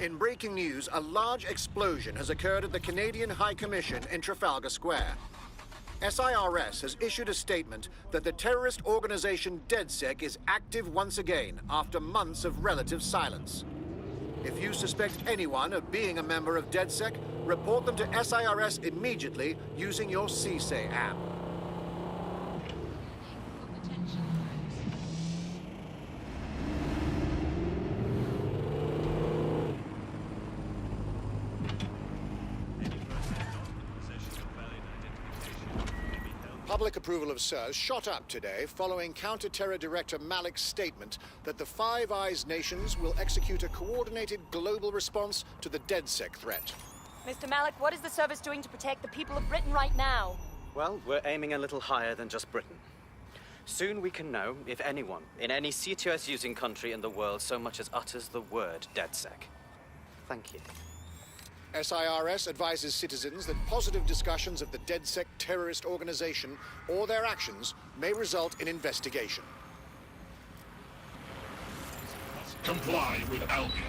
In breaking news, a large explosion has occurred at the Canadian High Commission in Trafalgar Square. SIRS has issued a statement that the terrorist organization DedSec is active once again after months of relative silence. If you suspect anyone of being a member of DedSec, report them to SIRS immediately using your CSAY app. Public approval of SIRS shot up today following Counter-Terror Director Malik's statement that the Five Eyes nations will execute a coordinated global response to the DedSec threat. Mr. Malik, what is the service doing to protect the people of Britain right now? Well, we're aiming a little higher than just Britain. Soon we can know if anyone in any CTOS-using country in the world so much as utters the word DedSec. Thank you. SIRS advises citizens that positive discussions of the DedSec terrorist organization or their actions may result in investigation. Comply with Albion.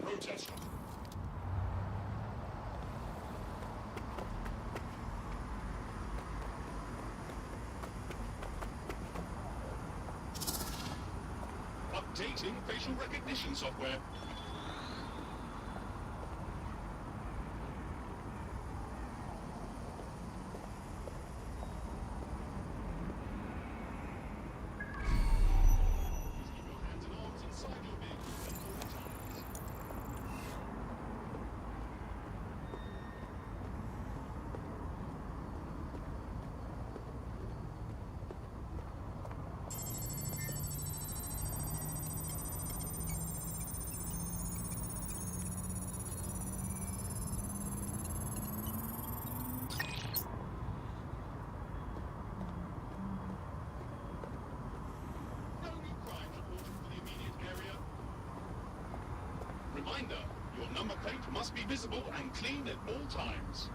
Protest. Updating facial recognition software. Keep your hands and arms inside your vehicle at all times. No new crime reported for the immediate area. Reminder, your number plate must be visible and clean at all times.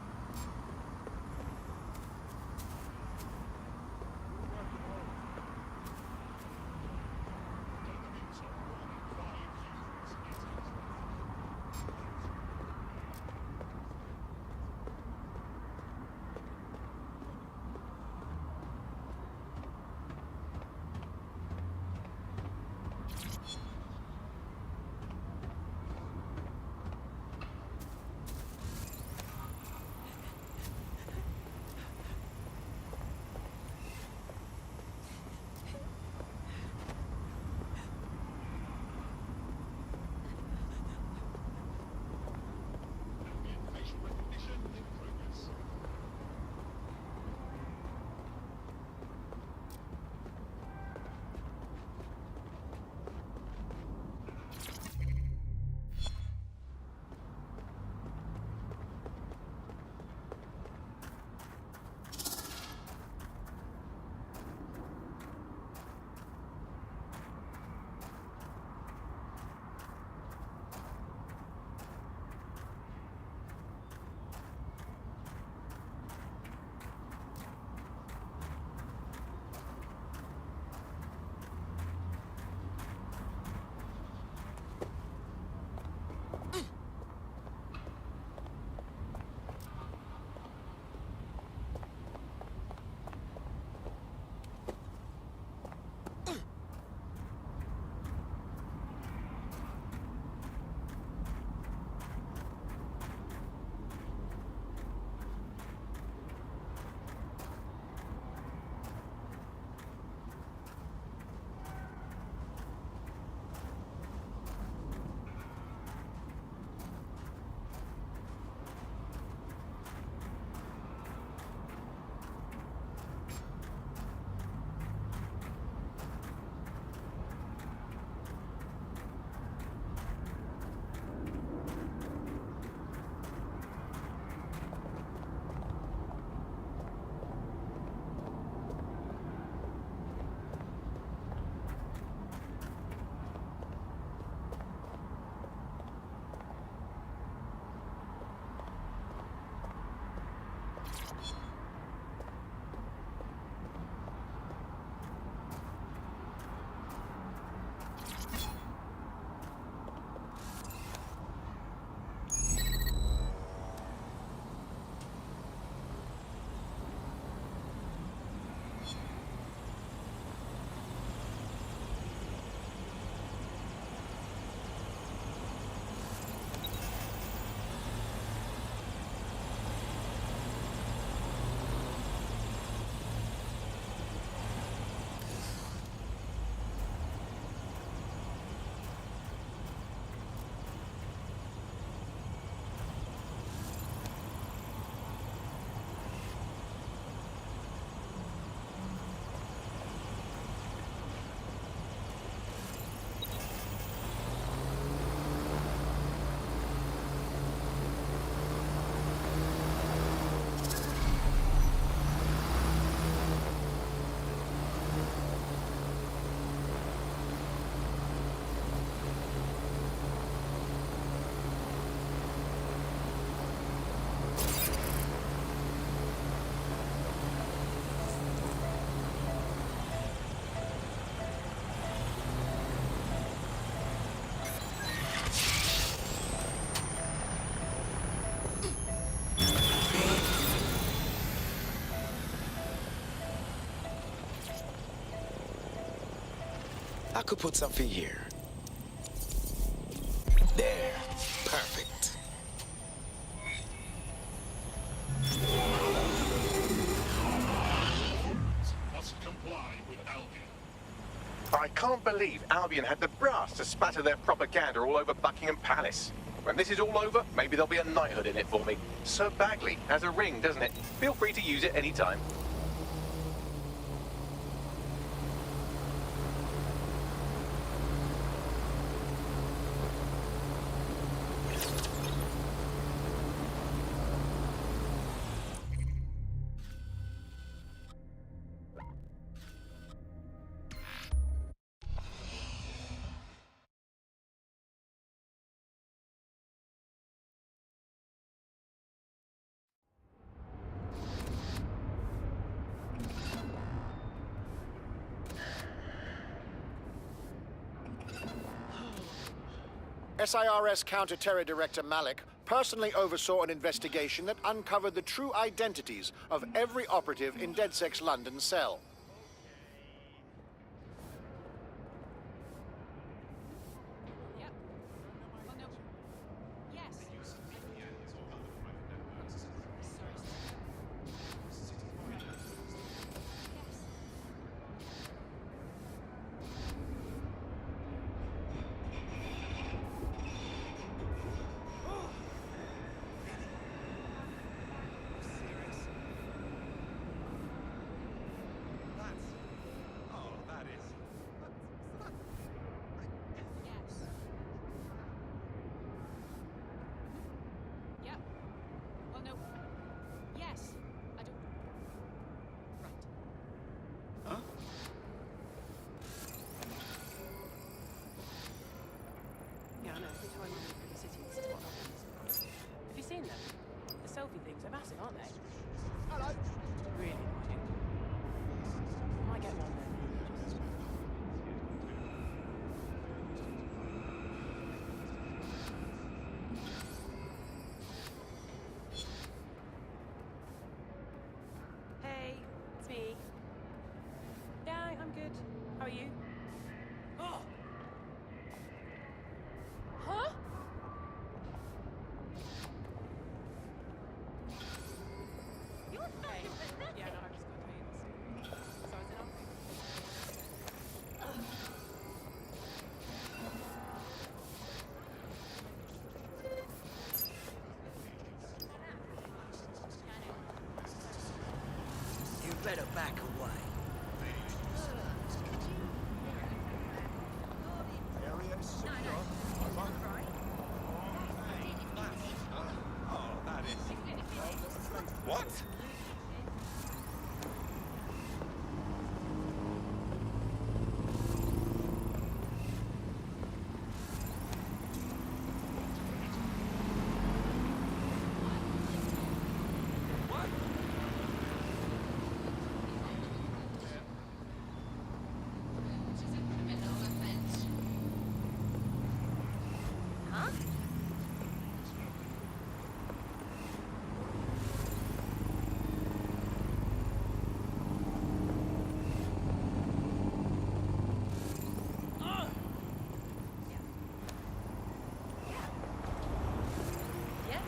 could put something here. There. Perfect. Must comply with Albion. I can't believe Albion had the brass to spatter their propaganda all over Buckingham Palace. When this is all over, maybe there'll be a knighthood in it for me. Sir Bagley has a ring, doesn't it? Feel free to use it anytime. SIRS Counter-Terror Director Malik personally oversaw an investigation that uncovered the true identities of every operative in DedSec's London cell. Yep. Oh, no. Yes. Yes. Yep. Oh, no. Yes. I don't... Right. Yeah, I know. Every time I move through the city, this is what happens. Have you seen them? The selfie things, they're massive, aren't they? Hello. Really annoying. Might get one then. Hey, it's me. Yeah, I'm good. How are you? Oh! Huh? You're fucking pathetic. Yeah, no, I just got to tell you this. So is it on? You better back away. What?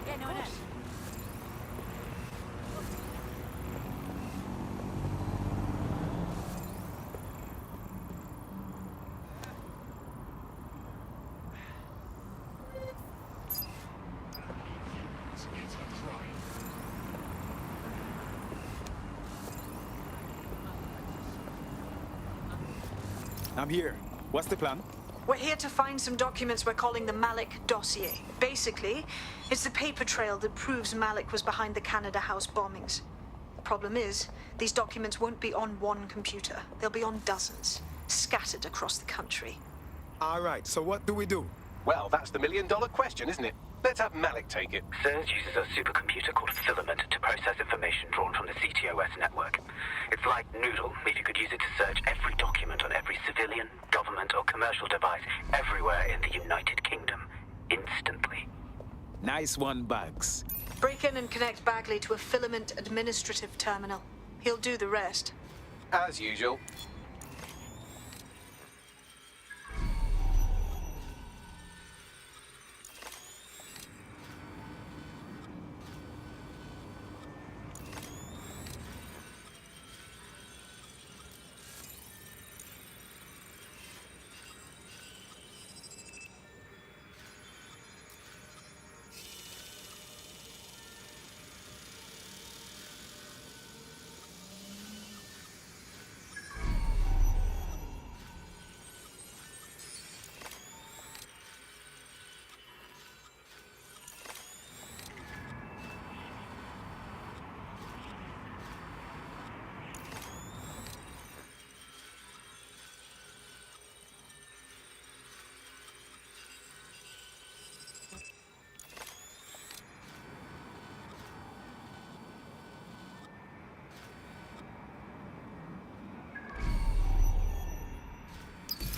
Yeah, no, no. It's a crime. I'm here. What's the plan? We're here to find some documents we're calling the Malik dossier. Basically, it's the paper trail that proves Malik was behind the Canada House bombings. The problem is, these documents won't be on one computer. They'll be on dozens, scattered across the country. All right, so what do we do? Well, that's the million-dollar question, isn't it? Let's have Malik take it. CERS uses a supercomputer called Filament to process information drawn from the CTOS network. It's like Noodle, if you could use it to search every document on every civilian, government, or commercial device everywhere in the United Kingdom, instantly. Nice one, Bugs. Break in and connect Bagley to a Filament administrative terminal. He'll do the rest. As usual.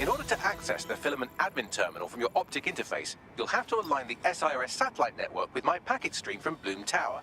In order to access the filament admin terminal from your optic interface, you'll have to align the SIRS satellite network with my packet stream from Bloom Tower.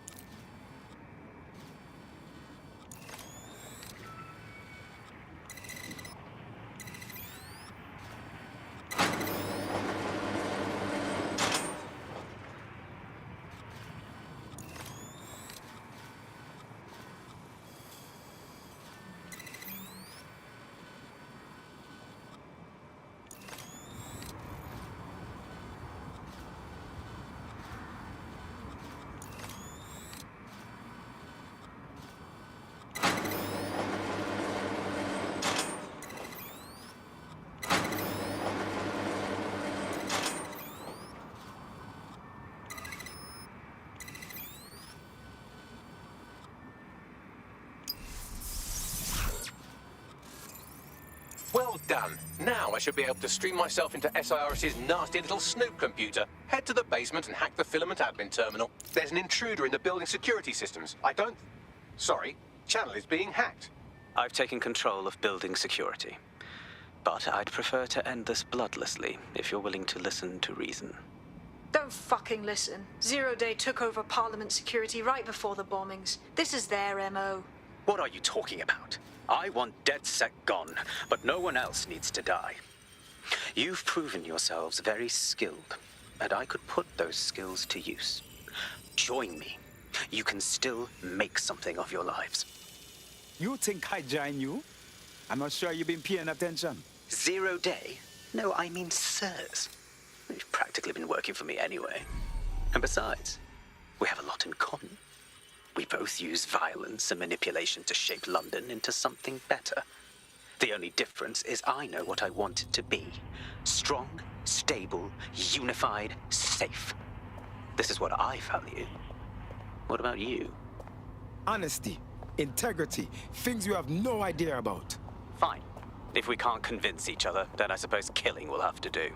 Well done. Now I should be able to stream myself into SIRS's nasty little snoop computer, head to the basement and hack the filament admin terminal. There's an intruder in the building security systems. Sorry, channel is being hacked. I've taken control of building security. But I'd prefer to end this bloodlessly, if you're willing to listen to reason. Don't fucking listen. Zero Day took over Parliament security right before the bombings. This is their MO. What are you talking about? I want DedSec gone, but no one else needs to die. You've proven yourselves very skilled, and I could put those skills to use. Join me. You can still make something of your lives. You think I join you? I'm not sure you've been paying attention. 0 Day? No, I mean sirs. You've practically been working for me anyway. And besides, we have a lot in common. We both use violence and manipulation to shape London into something better. The only difference is I know what I want it to be. Strong, stable, unified, safe. This is what I value. What about you? Honesty, integrity, things you have no idea about. Fine. If we can't convince each other, then I suppose killing will have to do.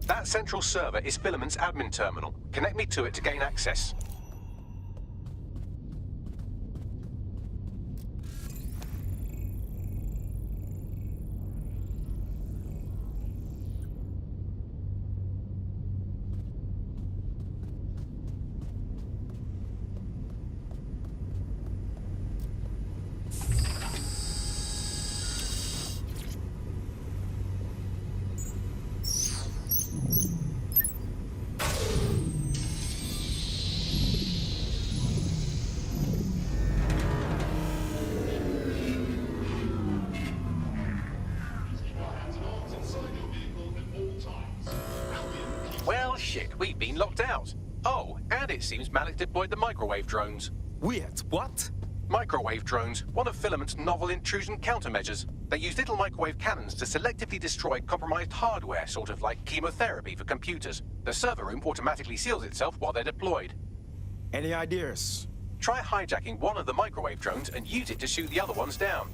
That central server is Filament's admin terminal. Connect me to it to gain access. Well, shit, we've been locked out. Oh, and it seems Malik deployed the microwave drones. Wait, what? Microwave drones, one of Filament's novel intrusion countermeasures. They use little microwave cannons to selectively destroy compromised hardware, sort of like chemotherapy for computers. The server room automatically seals itself while they're deployed. Any ideas? Try hijacking one of the microwave drones and use it to shoot the other ones down.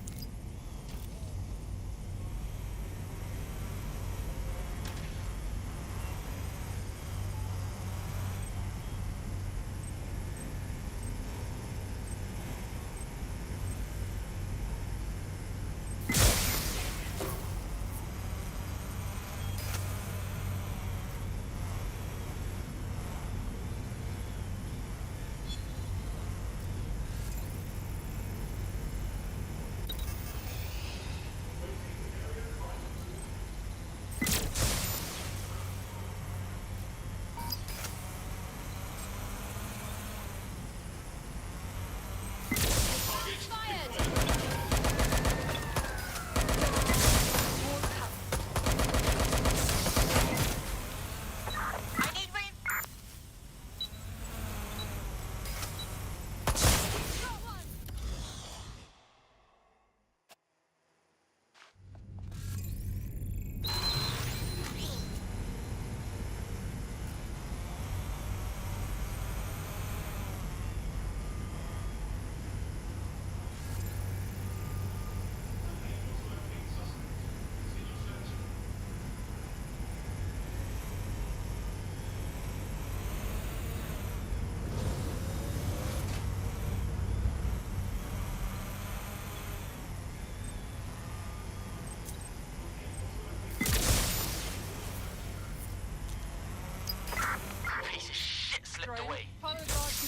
Slipped away.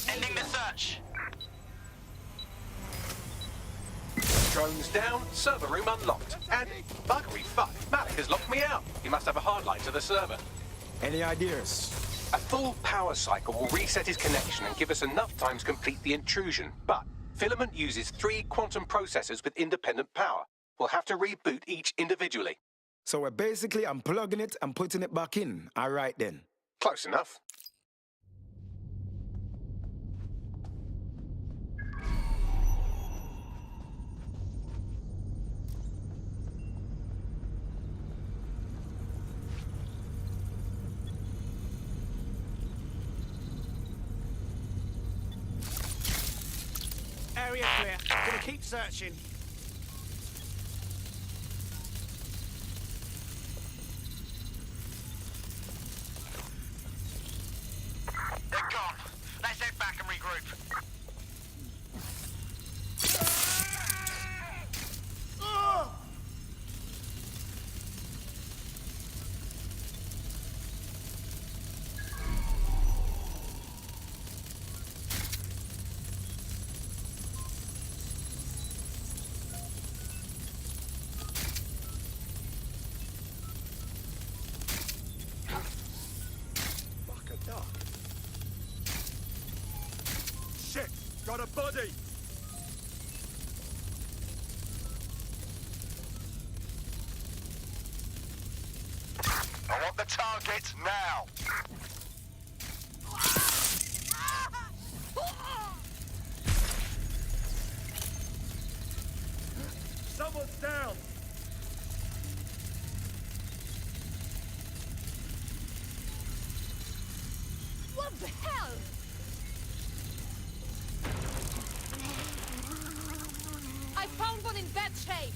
Ending the search. Drones down, server room unlocked. And buggery fuck, Malik has locked me out. He must have a hard line to the server. Any ideas? A full power cycle will reset his connection and give us enough time to complete the intrusion. But Filament uses 3 quantum processors with independent power. We'll have to reboot each individually. So we're basically unplugging it and putting it back in. All right then. Close enough. Area clear. Gonna keep searching. They're gone. Let's head back and regroup. Shit! Got a body! I want the target now. Someone's down! What the hell? I found one in bad shape.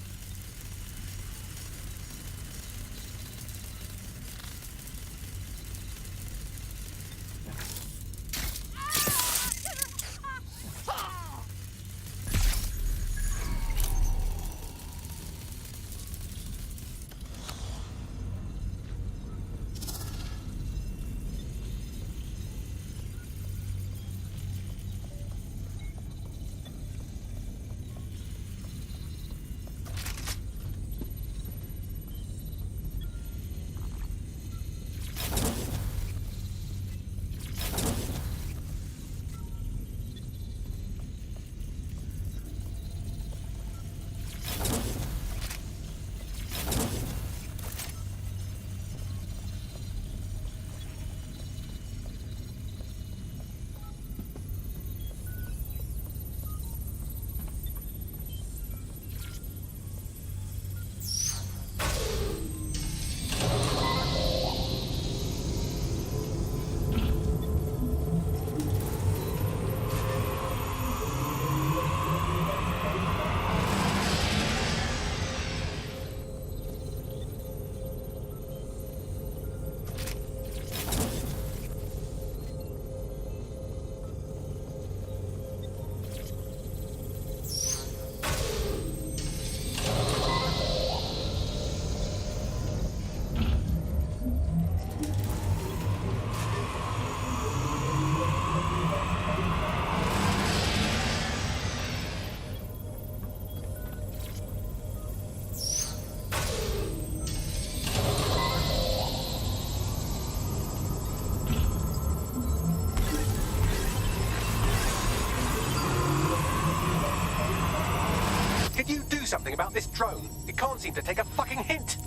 something about this drone. It can't seem to take a fucking hint.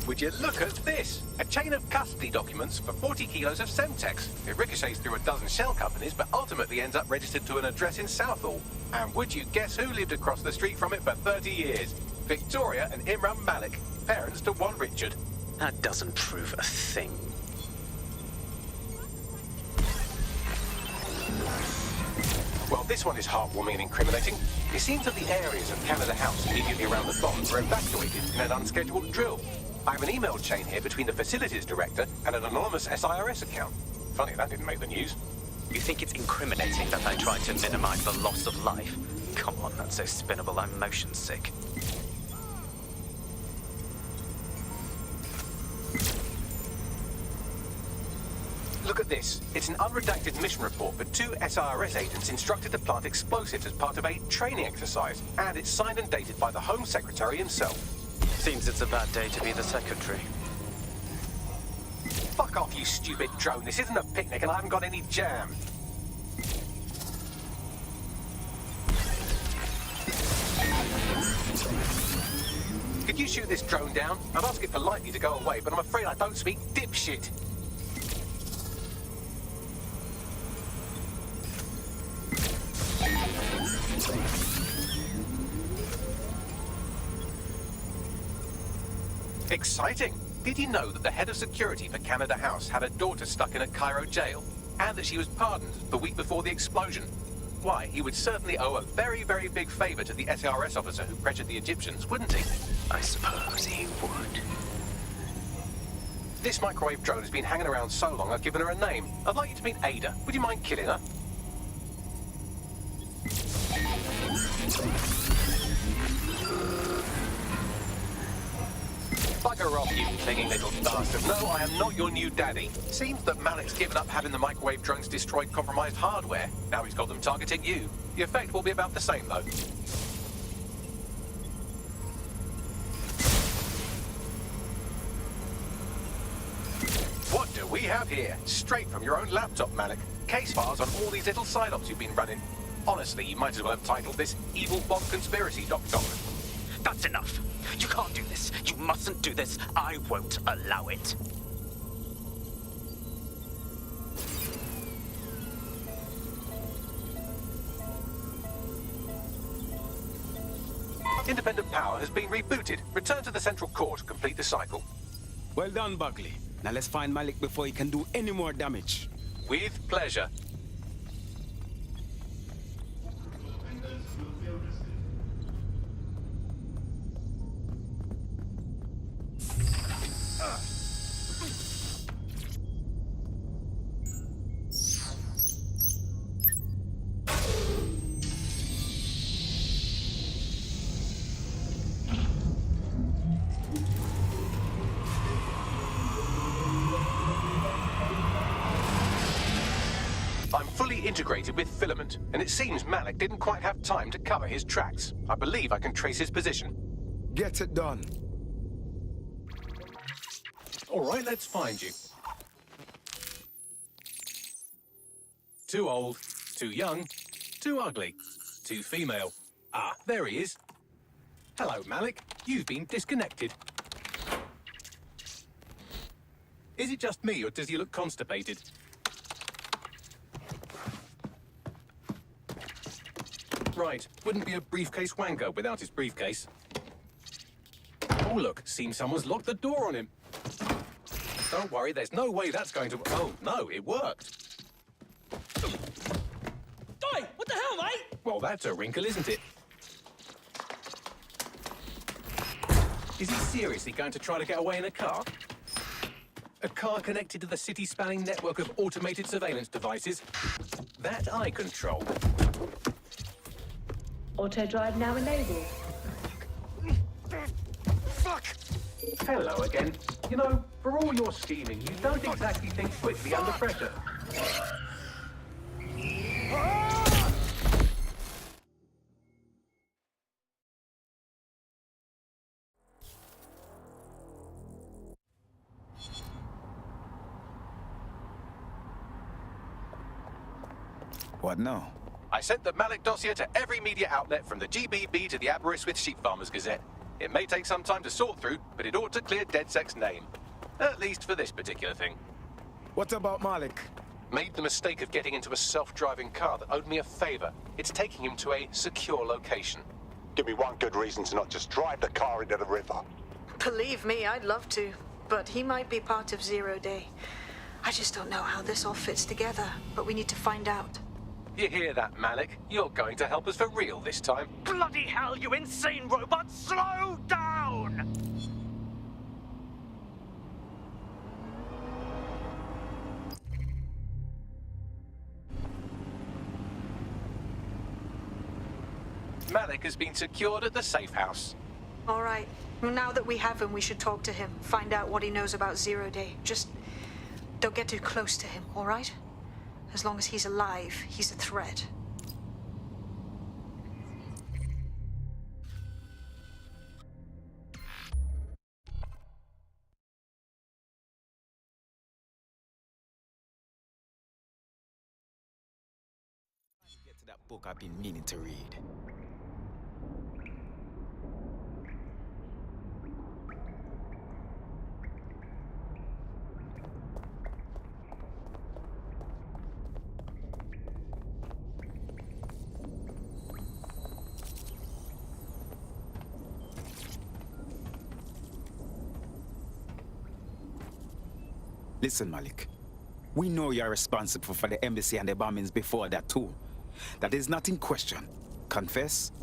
Would you look at this? A chain of custody documents for 40 kilos of Semtex. It ricochets through a dozen shell companies, but ultimately ends up registered to an address in Southall. And would you guess who lived across the street from it for 30 years? Victoria and Imran Malik, parents to one Richard. That doesn't prove a thing. Well, this one is heartwarming and incriminating. It seems that the areas of Canada House immediately around the bomb were evacuated in an unscheduled drill. I have an email chain here between the facilities director and an anonymous SIRS account. Funny that didn't make the news. You think it's incriminating that I tried to minimize the loss of life? Come on, that's so spinnable, I'm motion sick. Look at this. It's an unredacted mission report for 2 SIRS agents instructed to plant explosives as part of a training exercise. And it's signed and dated by the Home Secretary himself. Seems it's a bad day to be the secretary. Fuck off, you stupid drone. This isn't a picnic and I haven't got any jam. Could you shoot this drone down? I'd ask it politely to go away, but I'm afraid I don't speak dipshit. Exciting! Did you know that the head of security for Canada House had a daughter stuck in a Cairo jail? And that she was pardoned the week before the explosion? Why, he would certainly owe a very, very big favor to the SRS officer who pressured the Egyptians, wouldn't he? I suppose he would. This microwave drone has been hanging around so long I've given her a name. I'd like you to meet Ada. Would you mind killing her? Bugger off, you clinging little bastard. No, I am not your new daddy. Seems that Malik's given up having the microwave drones destroy compromised hardware. Now he's got them targeting you. The effect will be about the same, though. What do we have here? Straight from your own laptop, Malik. Case files on all these little psyops you've been running. Honestly, you might as well have titled this Evil Bomb Conspiracy, Doc. That's enough. You can't do this. You mustn't do this. I won't allow it. Independent power has been rebooted. Return to the central core to complete the cycle. Well done, Buckley. Now let's find Malik before he can do any more damage. With pleasure. I'm fully integrated with Filament, and it seems Malik didn't quite have time to cover his tracks. I believe I can trace his position. Get it done. All right, let's find you. Too old, too young, too ugly, too female. Ah, there he is. Hello, Malik. You've been disconnected. Is it just me, or does he look constipated? Right, wouldn't be a briefcase wanker without his briefcase. Oh, look, seems someone's locked the door on him. Don't worry, there's no way that's going to... Oh, no, it worked. Oi, what the hell, mate? Well, that's a wrinkle, isn't it? Is he seriously going to try to get away in a car? A car connected to the city-spanning network of automated surveillance devices? That I control. Auto drive now enabled. Fuck! Hello again. You know, for all your scheming, you don't exactly think quickly under pressure. What now? I sent the Malik dossier to every media outlet from the GBB to the Aberystwyth Sheep Farmers Gazette. It may take some time to sort through, but it ought to clear DedSec's name. At least for this particular thing. What about Malik? Made the mistake of getting into a self-driving car that owed me a favor. It's taking him to a secure location. Give me one good reason to not just drive the car into the river. Believe me, I'd love to. But he might be part of Zero Day. I just don't know how this all fits together, but we need to find out. You hear that, Malik? You're going to help us for real this time. Bloody hell, you insane robot! Slow down! Malik has been secured at the safe house. All right. Now that we have him, we should talk to him. Find out what he knows about Zero Day. Just don't get too close to him, all right? As long as he's alive, he's a threat. Get to that book I've been meaning to read. Listen, Malik. We know you're responsible for the embassy and the bombings before that, too. That is not in question. Confess,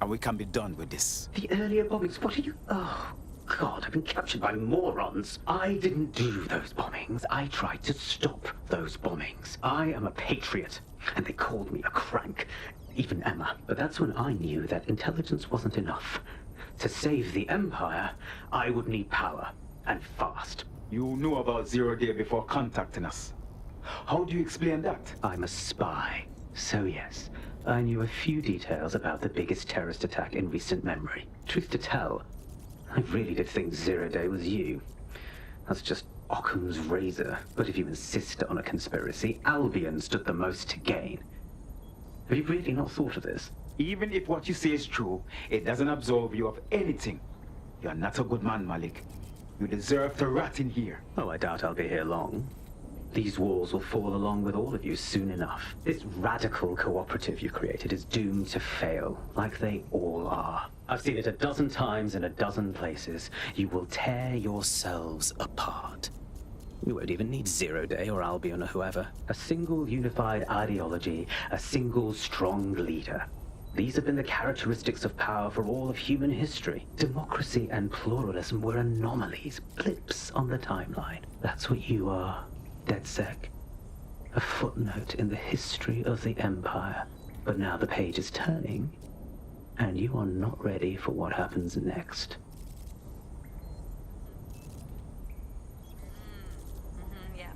and we can be done with this. The earlier bombings, what are you... Oh, God, I've been captured by morons. I didn't do those bombings. I tried to stop those bombings. I am a patriot, and they called me a crank. Even Emma. But that's when I knew that intelligence wasn't enough. To save the Empire, I would need power, and fast. You knew about Zero Day before contacting us. How do you explain that? I'm a spy. So yes, I knew a few details about the biggest terrorist attack in recent memory. Truth to tell, I really did think Zero Day was you. That's just Occam's razor. But if you insist on a conspiracy, Albion stood the most to gain. Have you really not thought of this? Even if what you say is true, it doesn't absolve you of anything. You're not a good man, Malik. You deserve to rot in here. Oh, I doubt I'll be here long. These walls will fall along with all of you soon enough. This radical cooperative you created is doomed to fail, like they all are. I've seen it a dozen times in a dozen places. You will tear yourselves apart. You won't even need Zero Day or Albion or whoever. A single unified ideology, a single strong leader. These have been the characteristics of power for all of human history. Democracy and pluralism were anomalies, blips on the timeline. That's what you are, DedSec. A footnote in the history of the Empire. But now the page is turning, and you are not ready for what happens next. Yeah.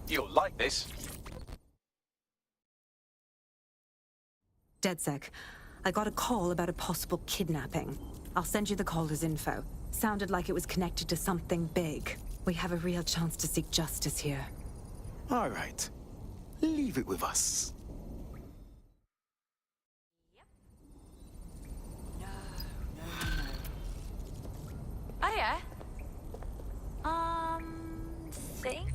You'll like this. DedSec, I got a call about a possible kidnapping. I'll send you the caller's info. Sounded like it was connected to something big. We have a real chance to seek justice here. All right. Leave it with us. Oh, yeah? Think?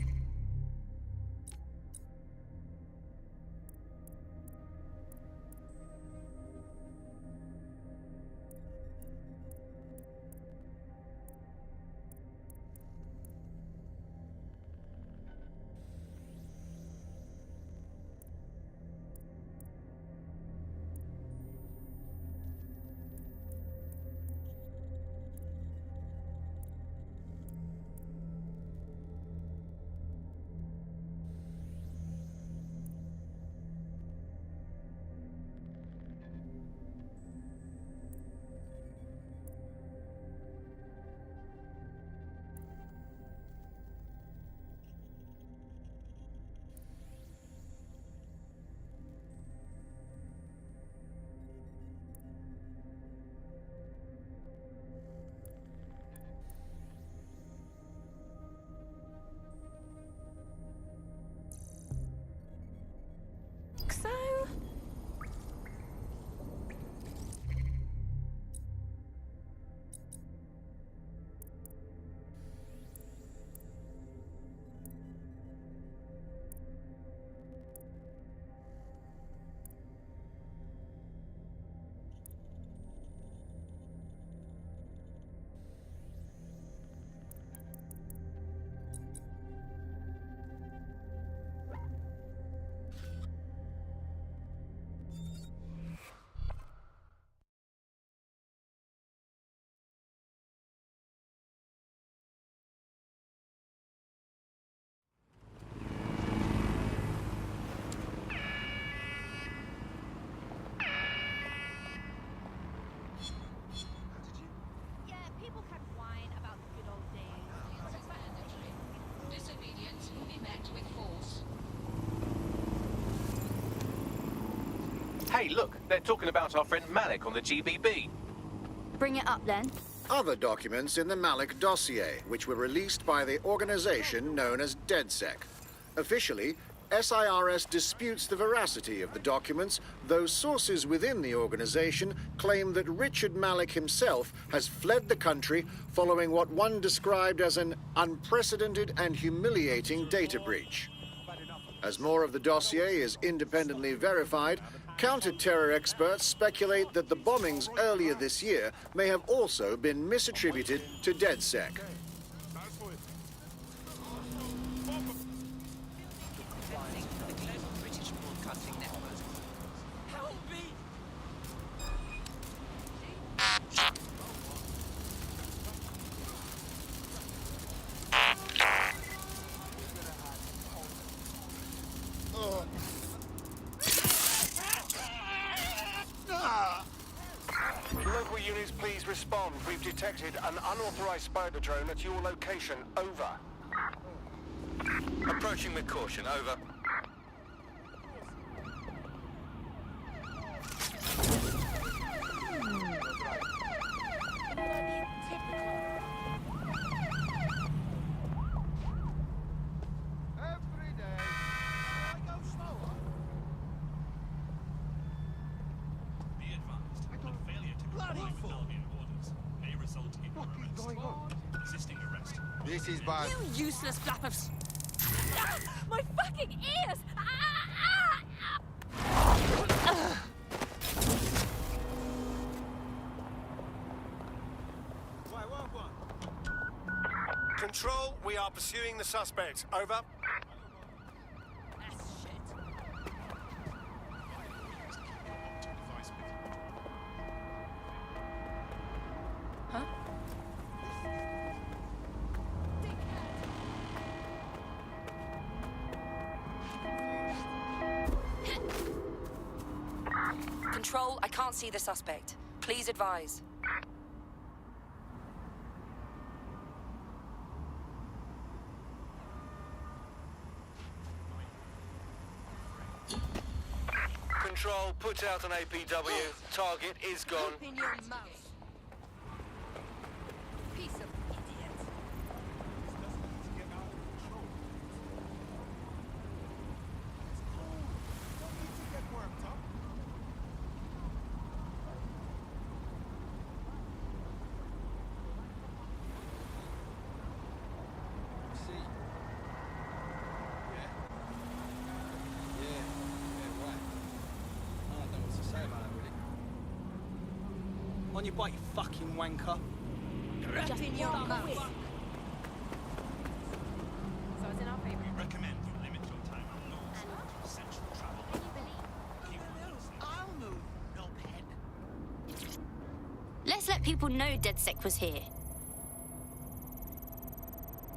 Hey, look, they're talking about our friend Malik on the GBB. Bring it up then. Other documents in the Malik dossier, which were released by the organization known as DedSec. Officially, SIRS disputes the veracity of the documents, though sources within the organization claim that Richard Malik himself has fled the country following what one described as an unprecedented and humiliating data breach. As more of the dossier is independently verified, counter-terror experts speculate that the bombings earlier this year may have also been misattributed to DedSec. Local units, please respond. We've detected an unauthorized spider drone at your location. Over. Approaching with caution. Over. This is bad. You useless flap of... Ah, my fucking ears! Control, we are pursuing the suspect. Over. Huh? Control, I can't see the suspect. Please advise. Control, put out an APW. Target is gone. Open your mouth. Piece of idiot. On your bike, you fucking wanker. Just in your mouth. So it's in our favour. Recommend you limit your time on north to essential travel. I'll move, knobhead. Let's let people know DedSec was here.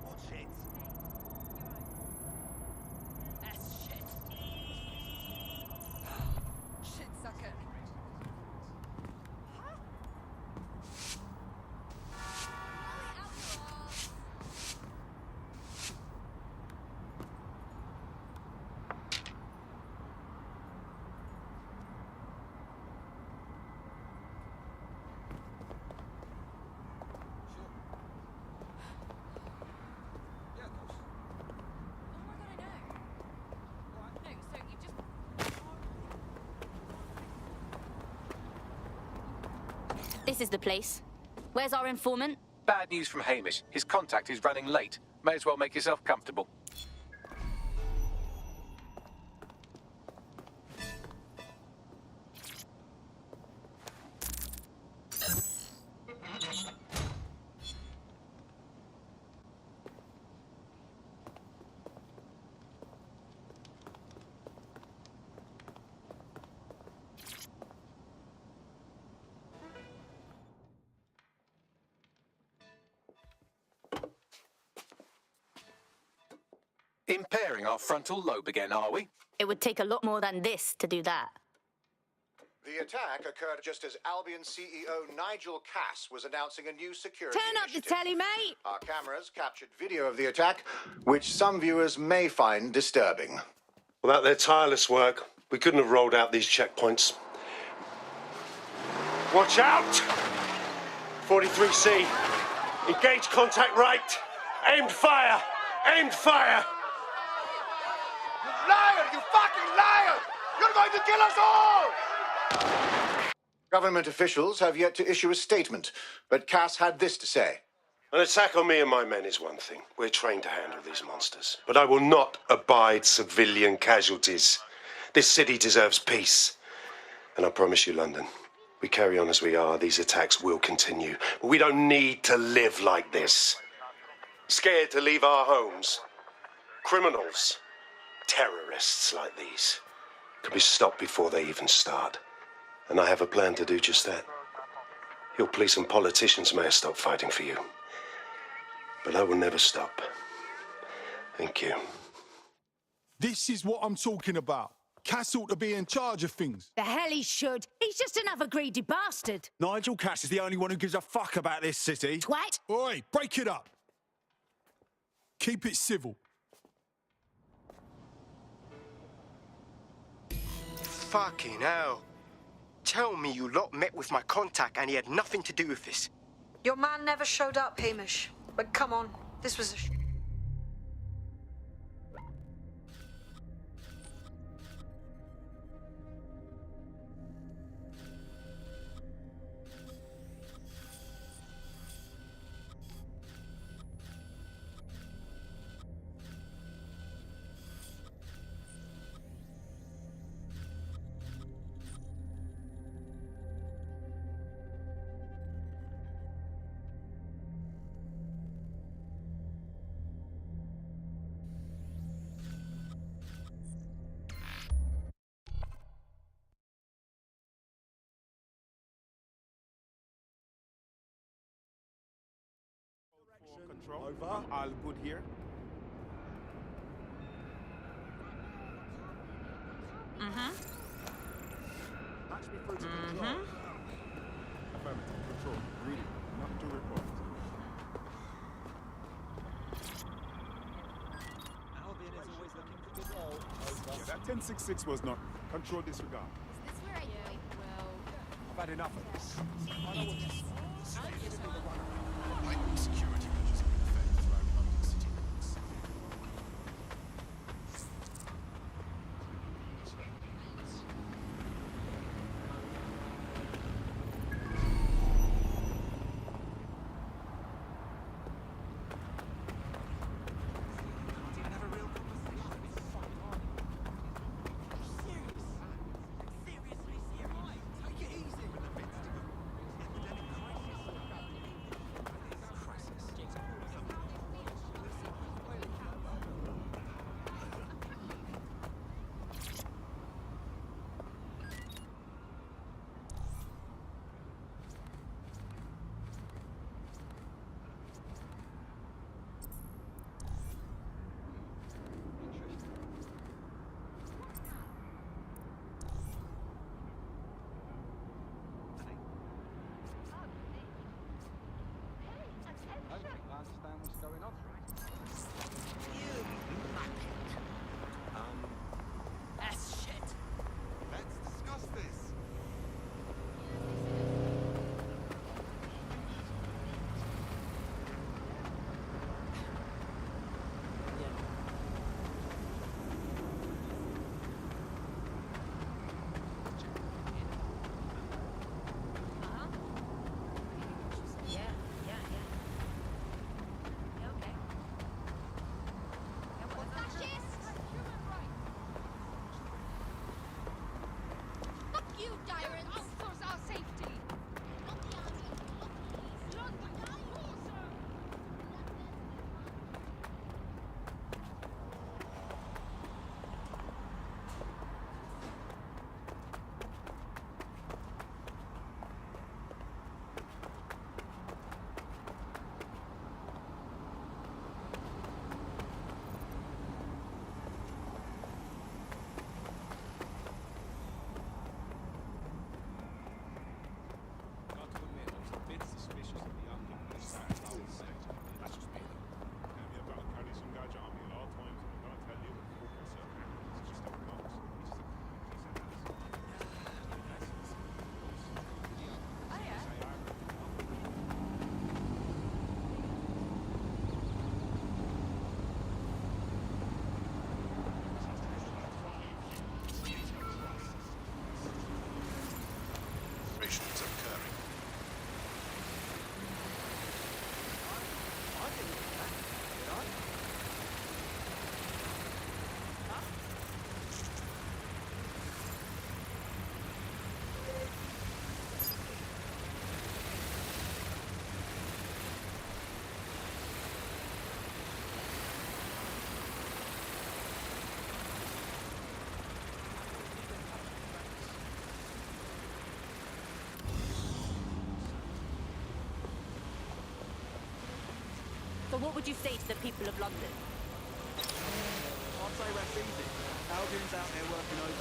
What shit? That's shit. Shit sucker. This is the place. Where's our informant? Bad news from Hamish. His contact is running late. May as well make yourself comfortable. Impairing our frontal lobe again, are we? It would take a lot more than this to do that. The attack occurred just as Albion CEO Nigel Cass was announcing a new security Turn up the initiative. telly, mate! Our cameras captured video of the attack, which some viewers may find disturbing. Without their tireless work, we couldn't have rolled out these checkpoints. Watch out! 43C. Engage contact right. Aimed fire! Aimed fire! You liar! You fucking liar! You're going to kill us all! Government officials have yet to issue a statement, but Cass had this to say. An attack on me and my men is one thing. We're trained to handle these monsters. But I will not abide civilian casualties. This city deserves peace. And I promise you, London, we carry on as we are, these attacks will continue. But we don't need to live like this. Scared to leave our homes. Criminals, terrorists like these, can be stopped before they even start. And I have a plan to do just that. Your police and politicians may have stopped fighting for you. But I will never stop. Thank you. This is what I'm talking about. Cass ought to be in charge of things. The hell he should. He's just another greedy bastard. Nigel Cass is the only one who gives a fuck about this city. Twat. Oi, break it up. Keep it civil. Fucking hell. Tell me you lot met with my contact and he had nothing to do with this. Your man never showed up, Hamish. But come on, this was a Control. Over. All good here. Mm-hmm. Match me through to control. Affirmative. Control. Reading. Not to report. Albion is always looking for good roll. Yeah, that 1066 was not. Control disregard. Is this where I go? Well... I've had enough of this. Heightened security measures have been effective throughout London city limits. So what would you say to the people of London? I'd say that's easy. Albion's out there working over.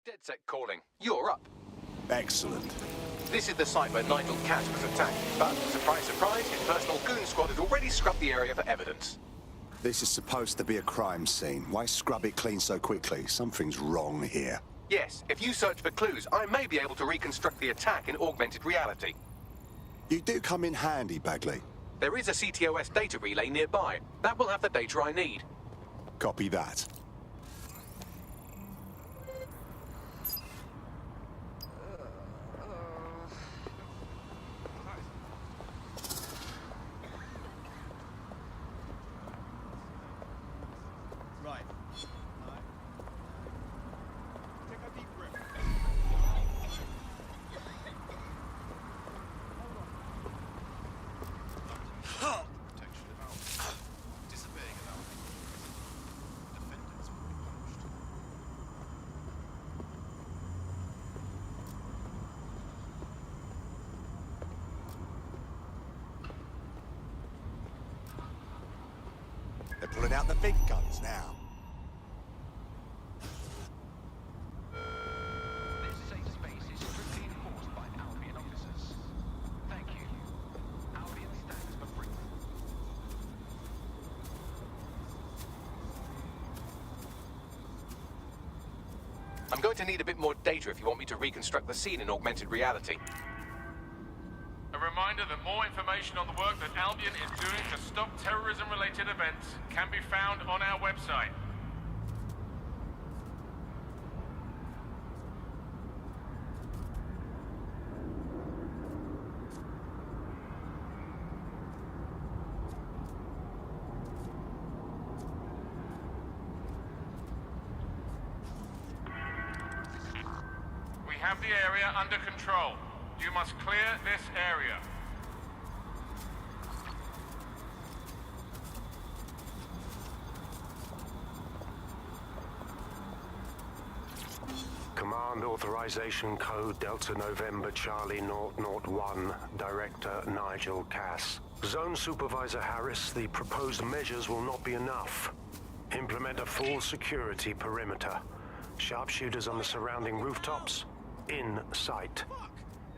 DedSec calling. You're up. Excellent. This is the site where Nigel Cash was attacked, but surprise, surprise, his personal goon squad had already scrubbed the area for evidence. This is supposed to be a crime scene. Why scrub it clean so quickly? Something's wrong here. Yes, if you search for clues, I may be able to reconstruct the attack in augmented reality. You do come in handy, Bagley. There is a CTOS data relay nearby. That will have the data I need. Copy that. Right. Take a deep breath. Protection of Albion. Disobeying of Albion. Defenders will be punished. They're pulling out the big guns now. This safe space is strictly enforced by Albion officers. Thank you. Albion stands for freedom. I'm going to need a bit more data if you want me to reconstruct the scene in augmented reality. A reminder that more information on the work that Albion is doing to stop terrorism-related events can be found on our website. We have the area under control. You must clear this area. Command authorization code Delta November Charlie 001, Director Nigel Cass. Zone Supervisor Harris, the proposed measures will not be enough. Implement a full security perimeter. Sharpshooters on the surrounding rooftops, in sight.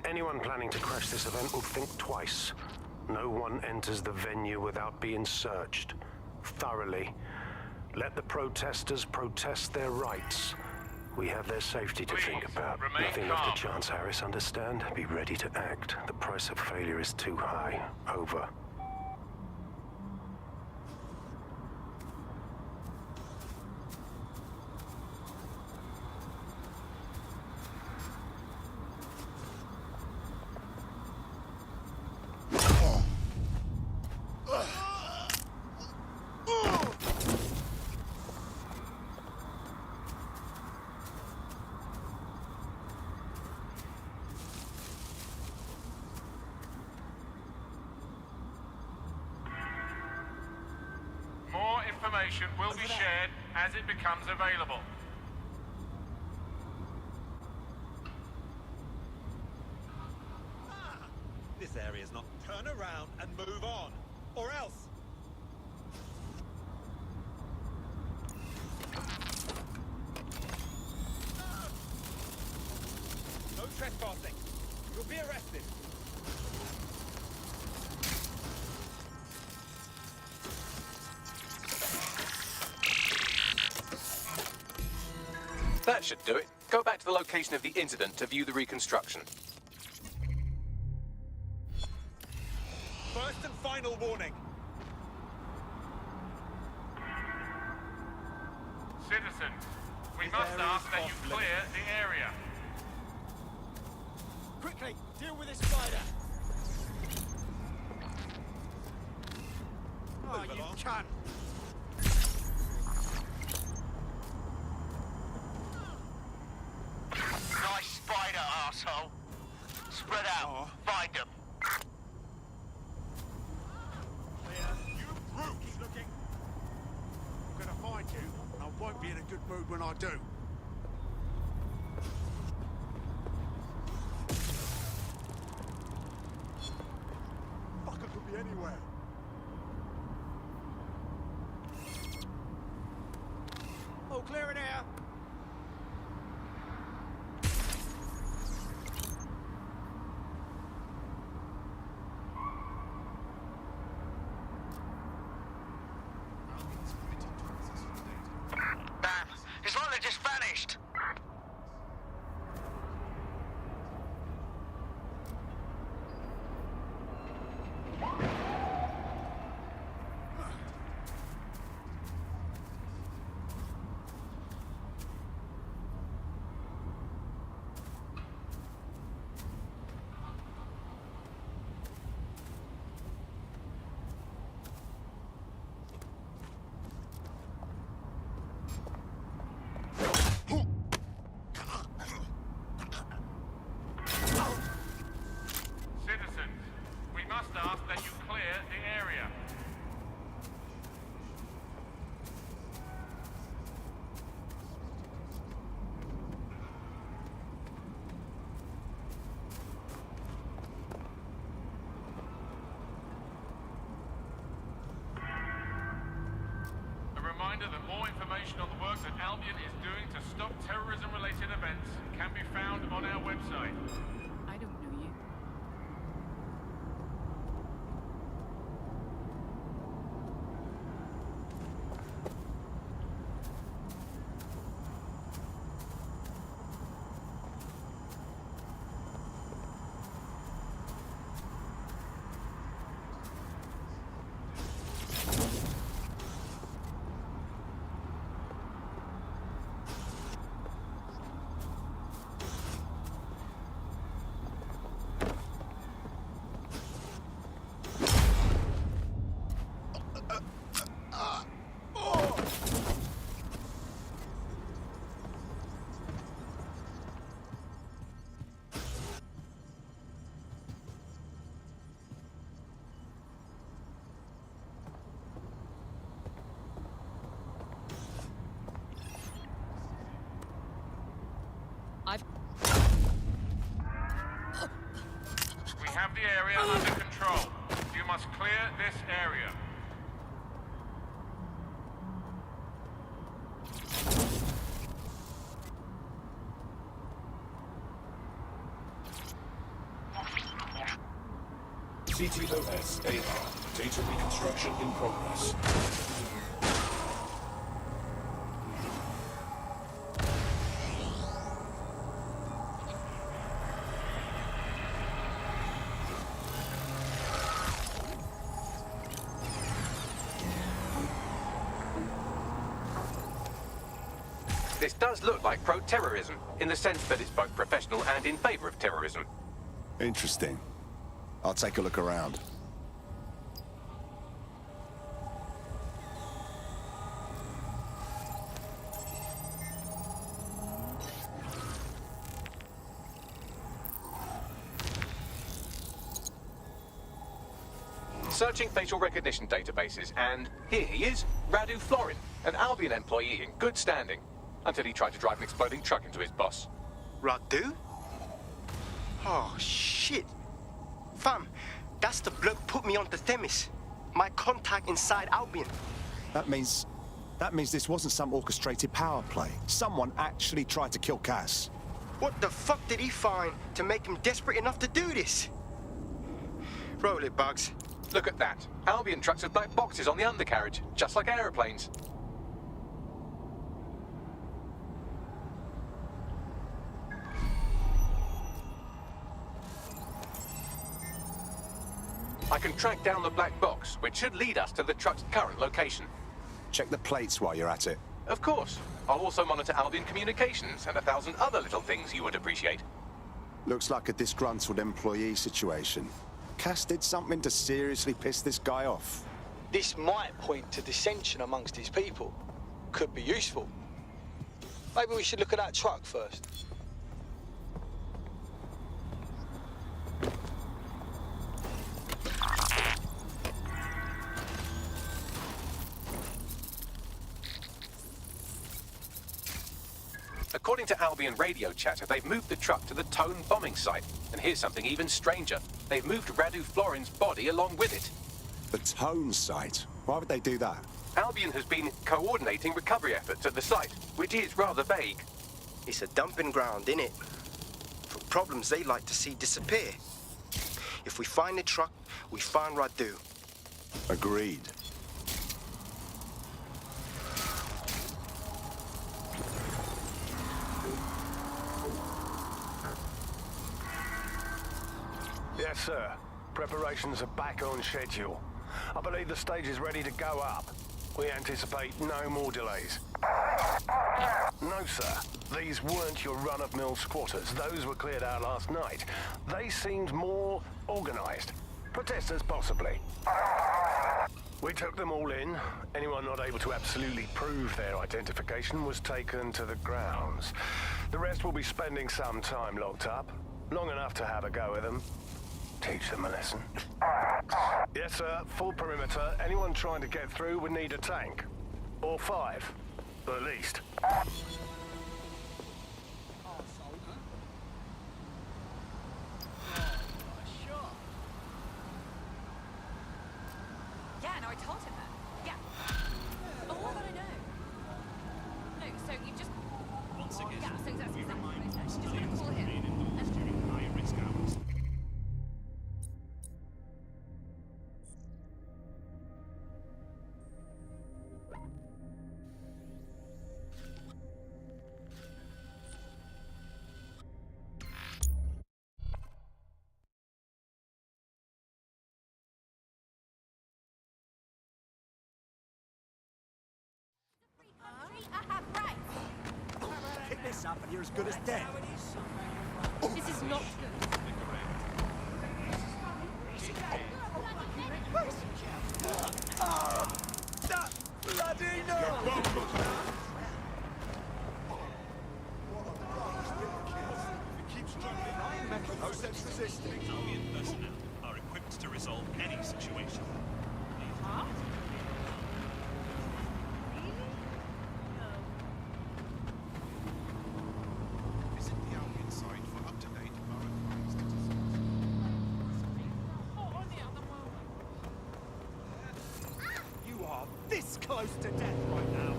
Anyone planning to crash this event will think twice. No one enters the venue without being searched. Thoroughly. Let the protesters protest their rights. We have their safety to think about. Nothing left to chance, Harris, understand? Be ready to act. The price of failure is too high. Over. More information will be shared as it becomes available. This area's not. Turn around and move on, or else. No trespassing. You'll be arrested. That should do it. Go back to the location of the incident to view the reconstruction. First and final warning. Citizens, we must ask that you clear the area. Quickly, deal with this spider. Oh, you cunt. Nice spider, arsehole. Spread out. Find them. You brute! Keep looking. I'm gonna find you, and I won't be in a good mood when I do. Fucker could be anywhere. All clear in here. Damn, it's like they just vanished. Citizens, we must ask that you clear the area. A reminder that more information on the work that Albion is doing to stop terrorism-related events can be found on our website. I don't know you. this area. CTOS AR. Data reconstruction in progress. This does look like pro-terrorism, in the sense that it's both professional and in favor of terrorism. Interesting. I'll take a look around. Searching facial recognition databases, and here he is, Radu Florin, an Albion employee in good standing, until he tried to drive an exploding truck into his boss. Radu? Oh, shit. Fam, that's the bloke put me on the Themis. My contact inside Albion. That means this wasn't some orchestrated power play. Someone actually tried to kill Cass. What the fuck did he find to make him desperate enough to do this? Roll it, Bugs. Look at that. Albion trucks with black boxes on the undercarriage, just like aeroplanes. I can track down the black box, which should lead us to the truck's current location. Check the plates while you're at it. Of course. I'll also monitor Albion communications and 1,000 other little things you would appreciate. Looks like a disgruntled employee situation. Cass did something to seriously piss this guy off. This might point to dissension amongst his people. Could be useful. Maybe we should look at that truck first. According to Albion radio chatter, they've moved the truck to the Tone bombing site. And here's something even stranger. They've moved Radu Florin's body along with it. The Tone site? Why would they do that? Albion has been coordinating recovery efforts at the site, which is rather vague. It's a dumping ground, innit? For problems they like to see disappear. If we find the truck, we find Radu. Agreed. Yes, sir. Preparations are back on schedule. I believe the stage is ready to go up. We anticipate no more delays. No, sir. These weren't your run-of-mill squatters. Those were cleared out last night. They seemed more organized. Protesters, possibly. We took them all in. Anyone not able to absolutely prove their identification was taken to the grounds. The rest will be spending some time locked up. Long enough to have a go with them. Teach them a lesson. Yes, sir. Full perimeter. Anyone trying to get through would need a tank. Or 5, at least. Yeah, no, I told him that. Yeah. Oh, what would I know? No, so you just... Once again, yeah, so that's we exactly remind what I said. Just players gonna call to him. remain indoors during high-risk hours. Pick this up and you're as good as dead. This is not good. Bloody no! No sense resisting. Albion personnel are equipped to resolve any situation. Huh? Visit the Albion site for up-to-date borough crime statistics. close to death right now.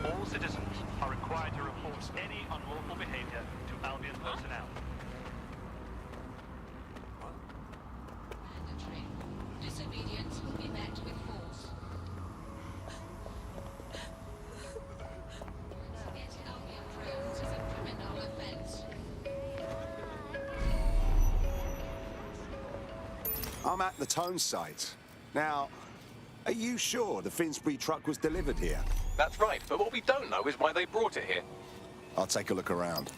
All citizens are required to report any unlawful behavior to Albion personnel. Mandatory. Disobedience will be met with force. Against Albion drones is a criminal offense. I'm at the Tone site. Now, are you sure the Finsbury truck was delivered here? That's right, but what we don't know is why they brought it here. I'll take a look around.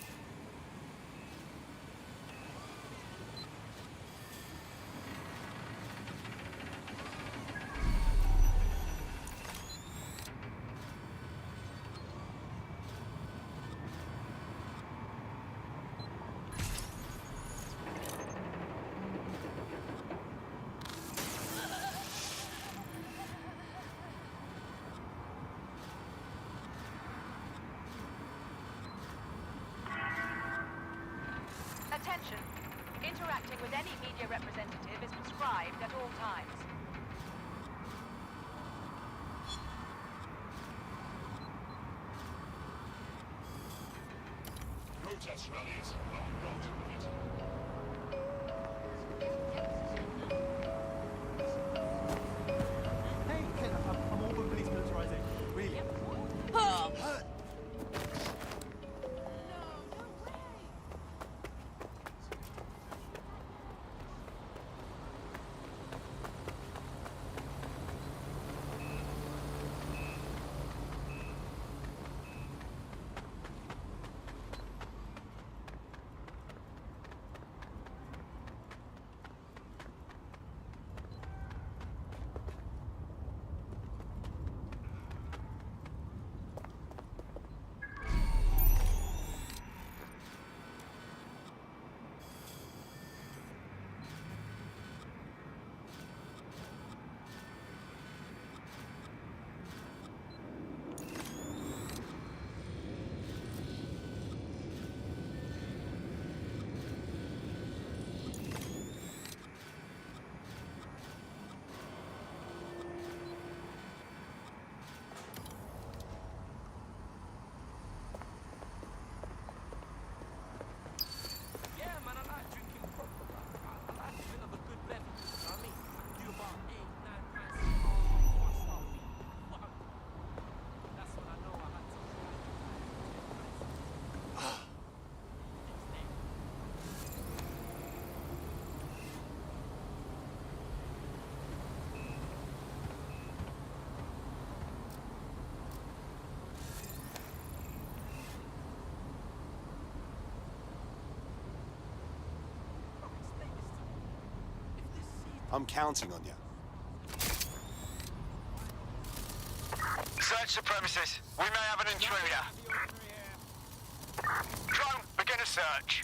Attention. Interacting with any media representative is prescribed at all times. Protest rallies are not permitted. Hey, Ken, I'm all for police militarization. Really? I'm counting on you. Search the premises. We may have an intruder. Drone, begin a search.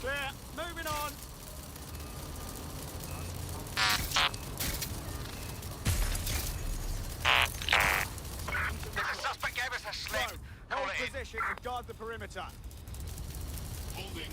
Clear. Moving on. The suspect gave us a slip. Call Hold it in. position and guard the perimeter. Holding.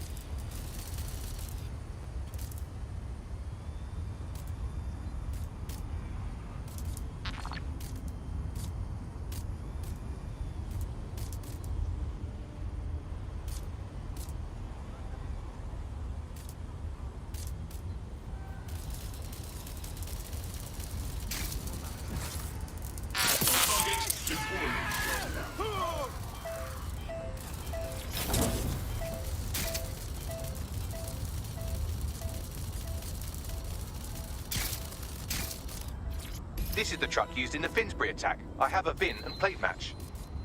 This is the truck used in the Finsbury attack. I have a VIN and plate match.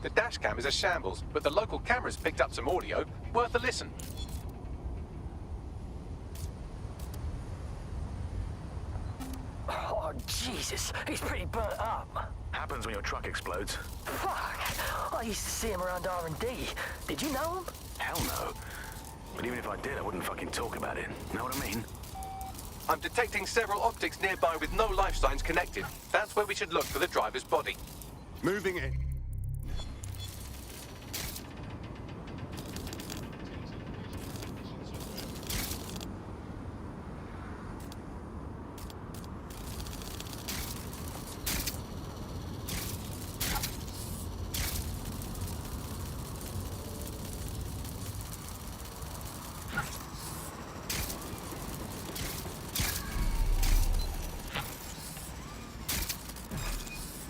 The dash cam is a shambles, but the local cameras picked up some audio. Worth a listen. Oh, Jesus. He's pretty burnt up. Happens when your truck explodes. Fuck. I used to see him around R&D. Did you know him? Hell no. But even if I did, I wouldn't fucking talk about it. Know what I mean? I'm detecting several optics nearby with no life signs connected. That's where we should look for the driver's body. Moving it.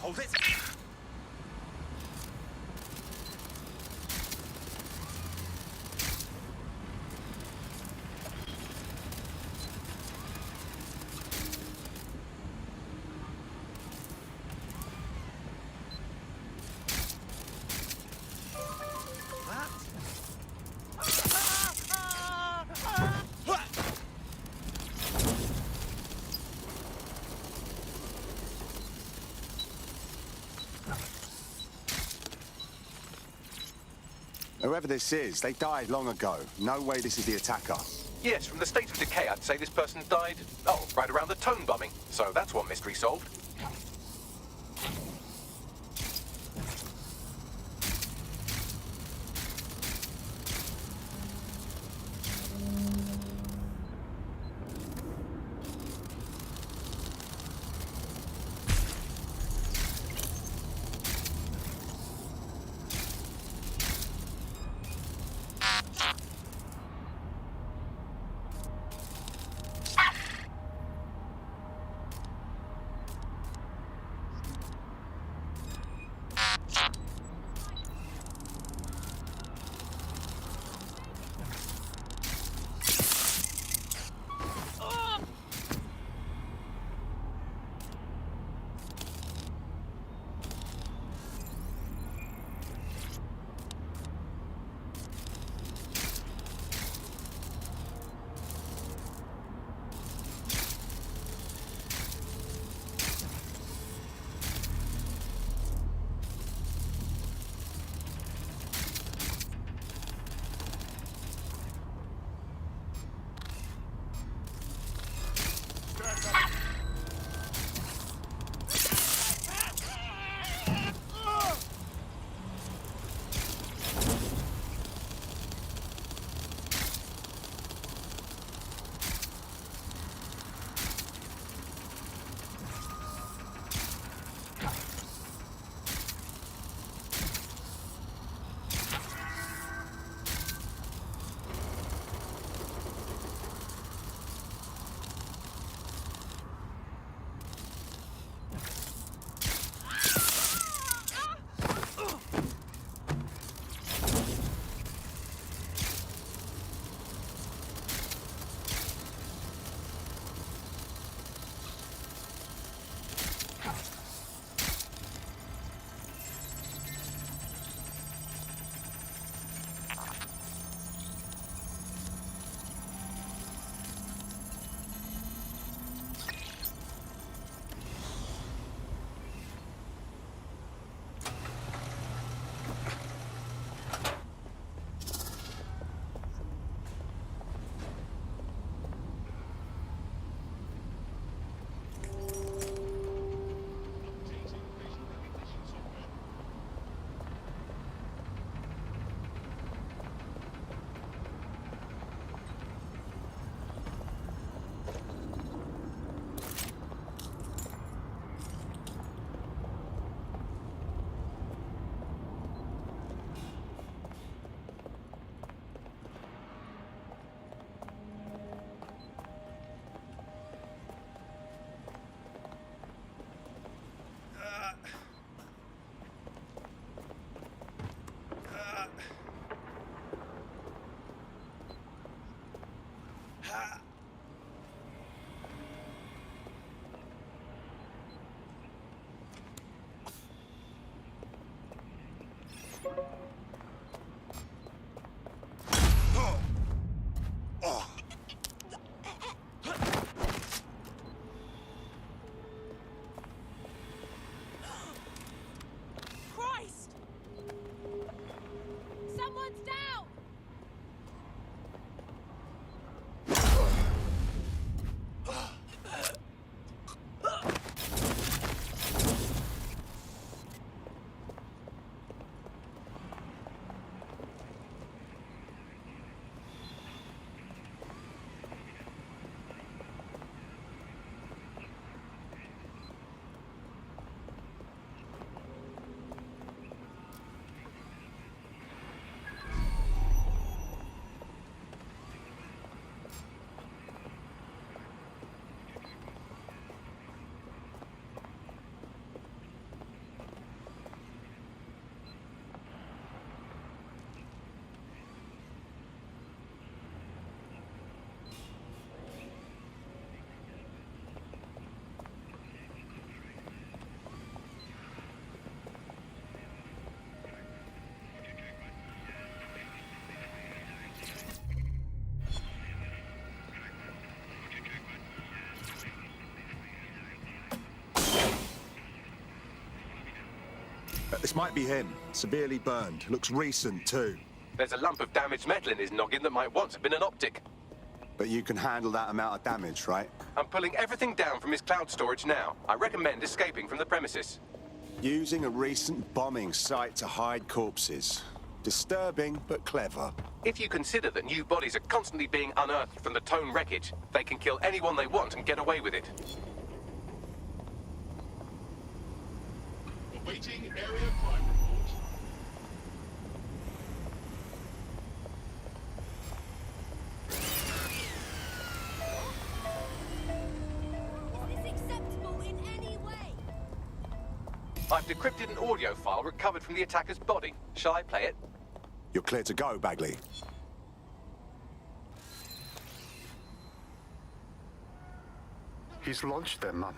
Hold it. Whoever this is, they died long ago. No way this is the attacker. Yes, from the state of decay, I'd say this person died, oh, right around the Tone bombing. So that's one mystery solved. Christ! Someone's down! This might be him. Severely burned. Looks recent, too. There's a lump of damaged metal in his noggin that might once have been an optic. But you can handle that amount of damage, right? I'm pulling everything down from his cloud storage now. I recommend escaping from the premises. Using a recent bombing site to hide corpses. Disturbing, but clever. If you consider that new bodies are constantly being unearthed from the Tone wreckage, they can kill anyone they want and get away with it. Awaiting area crime report. Is this acceptable in any way? I've decrypted an audio file recovered from the attacker's body. Shall I play it? You're clear to go, Bagley. He's launched them, Mum.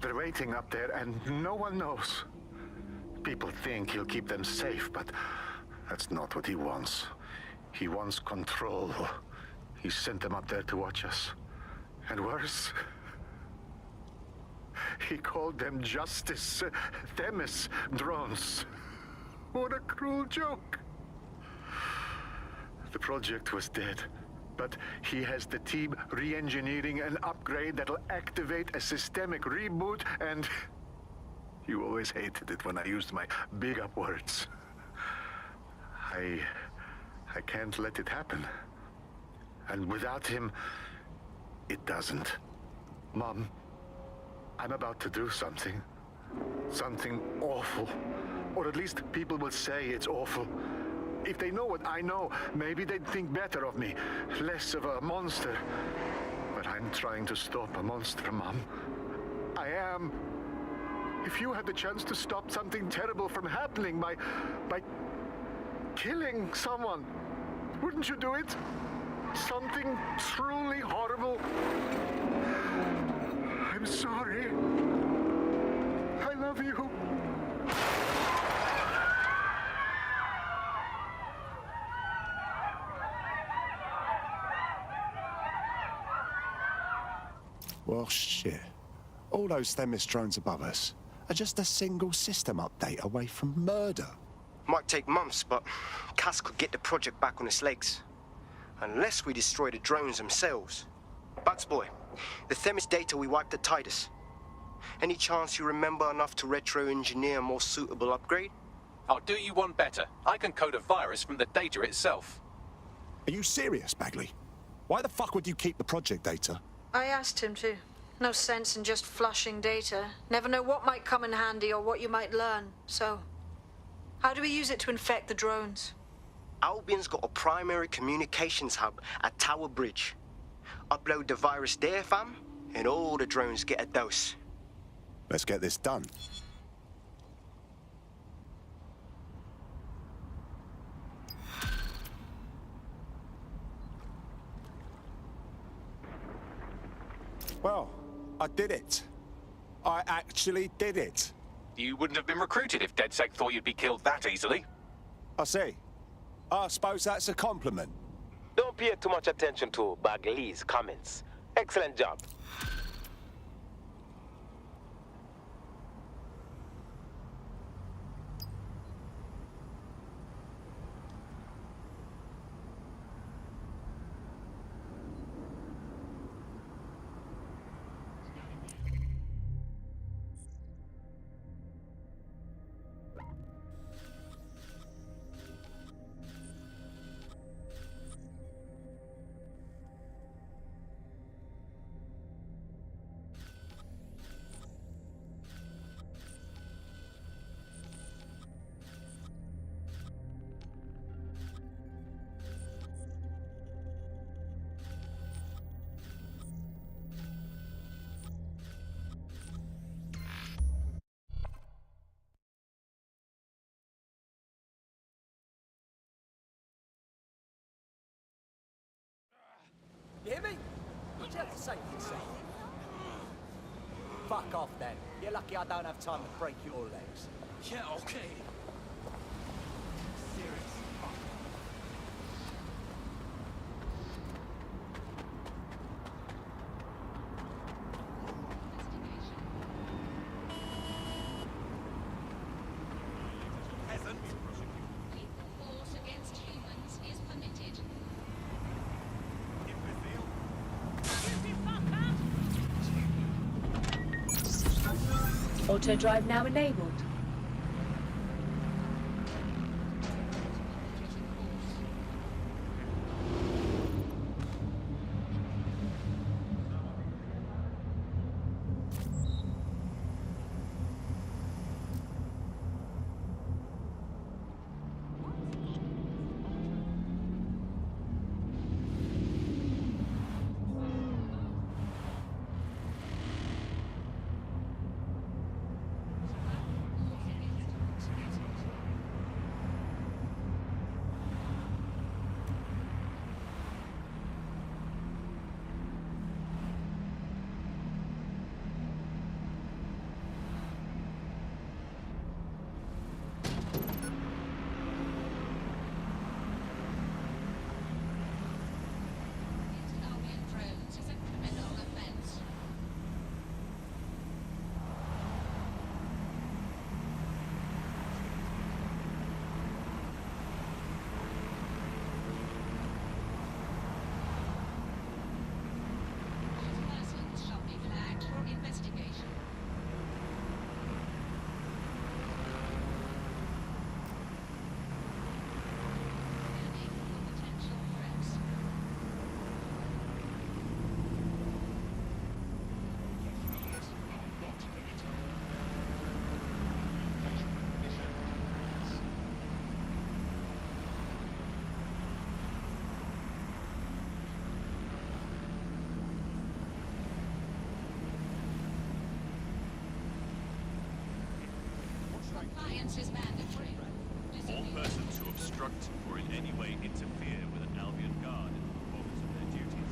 They're waiting up there, and no one knows. People think he'll keep them safe, but that's not what he wants. He wants control. He sent them up there to watch us. And worse, he called them Justice Themis drones. What a cruel joke. The project was dead. But he has the team re-engineering an upgrade that'll activate a systemic reboot, and you always hated it when I used my big up words. I can't let it happen. And without him, it doesn't. Mom, I'm about to do something. Something awful. Or at least people will say it's awful. If they know what I know, maybe they'd think better of me. Less of a monster. But I'm trying to stop a monster, Mom. I am. If you had the chance to stop something terrible from happening by killing someone, wouldn't you do it? Something truly horrible. I'm sorry. I love you. Well, shit. All those Themis drones above us are just a single system update away from murder. Might take months, but Cass could get the project back on its legs. Unless we destroy the drones themselves. Bugs boy, the Themis data we wiped at Titus. Any chance you remember enough to retro-engineer a more suitable upgrade? I'll do you one better. I can code a virus from the data itself. Are you serious, Bagley? Why the fuck would you keep the project data? I asked him to. No sense in just flushing data. Never know what might come in handy or what you might learn. So, how do we use it to infect the drones? Albion's got a primary communications hub at Tower Bridge. Upload the virus there, fam, and all the drones get a dose. Let's get this done. Well, I did it. I actually did it. You wouldn't have been recruited if DedSec thought you'd be killed that easily. I see. I suppose that's a compliment. Don't pay too much attention to Bagley's comments. Excellent job. You hear me? What do you have to say for yourself? Fuck off then. You're lucky I don't have time to break your legs. Yeah, okay. Force against humans is permitted. Auto drive now enabled. Albion drones is a criminal offense. Persons shall be flagged for investigation. Scanning for potential threats. Compliance is mandatory. All persons who obstruct or in any way interfere with an Albion guard in the performance of their duties.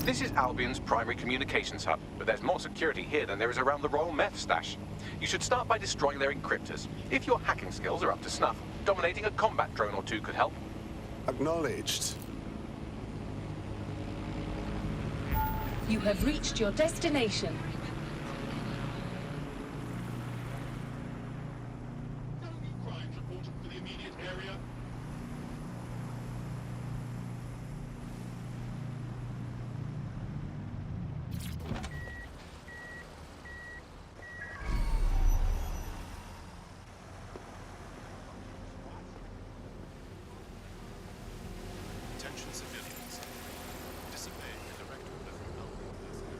This is Albion's primary communications hub, but there's more security here than there is around the Royal Meth stash. You should start by destroying their encryptors. If your hacking skills are up to snuff, dominating a combat drone or two could help. Acknowledged. You have reached your destination. Crimes reported for the immediate area. Attention civilians. Disobey the direct order from Albion personnel.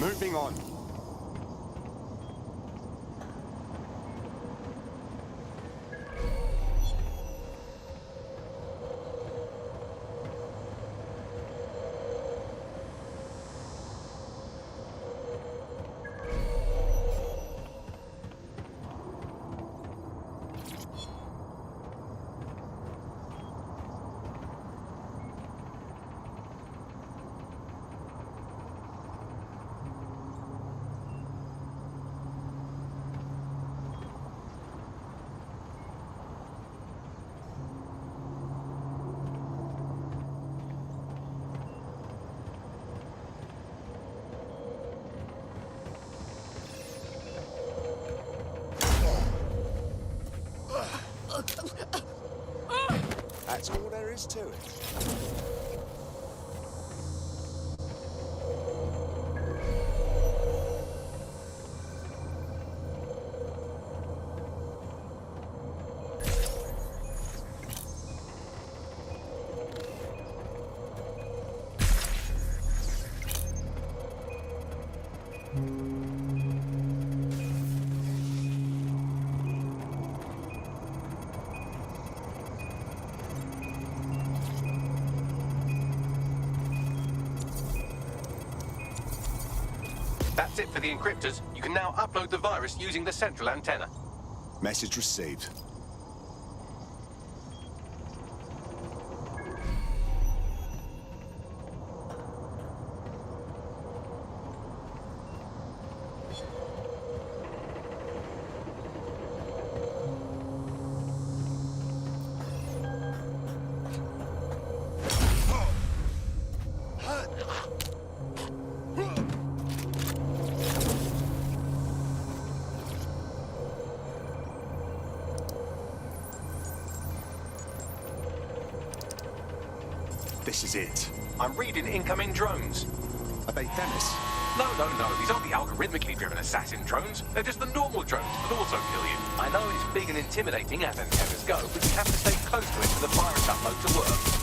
Moving on. is to it. That's it for the encryptors. You can now upload the virus using the central antenna. Message received. This is it. I'm reading incoming drones. Are they Themis? No. These aren't the algorithmically driven assassin drones. They're just the normal drones that also kill you. I know it's big and intimidating as antennas go, but you have to stay close to it for the virus upload to work.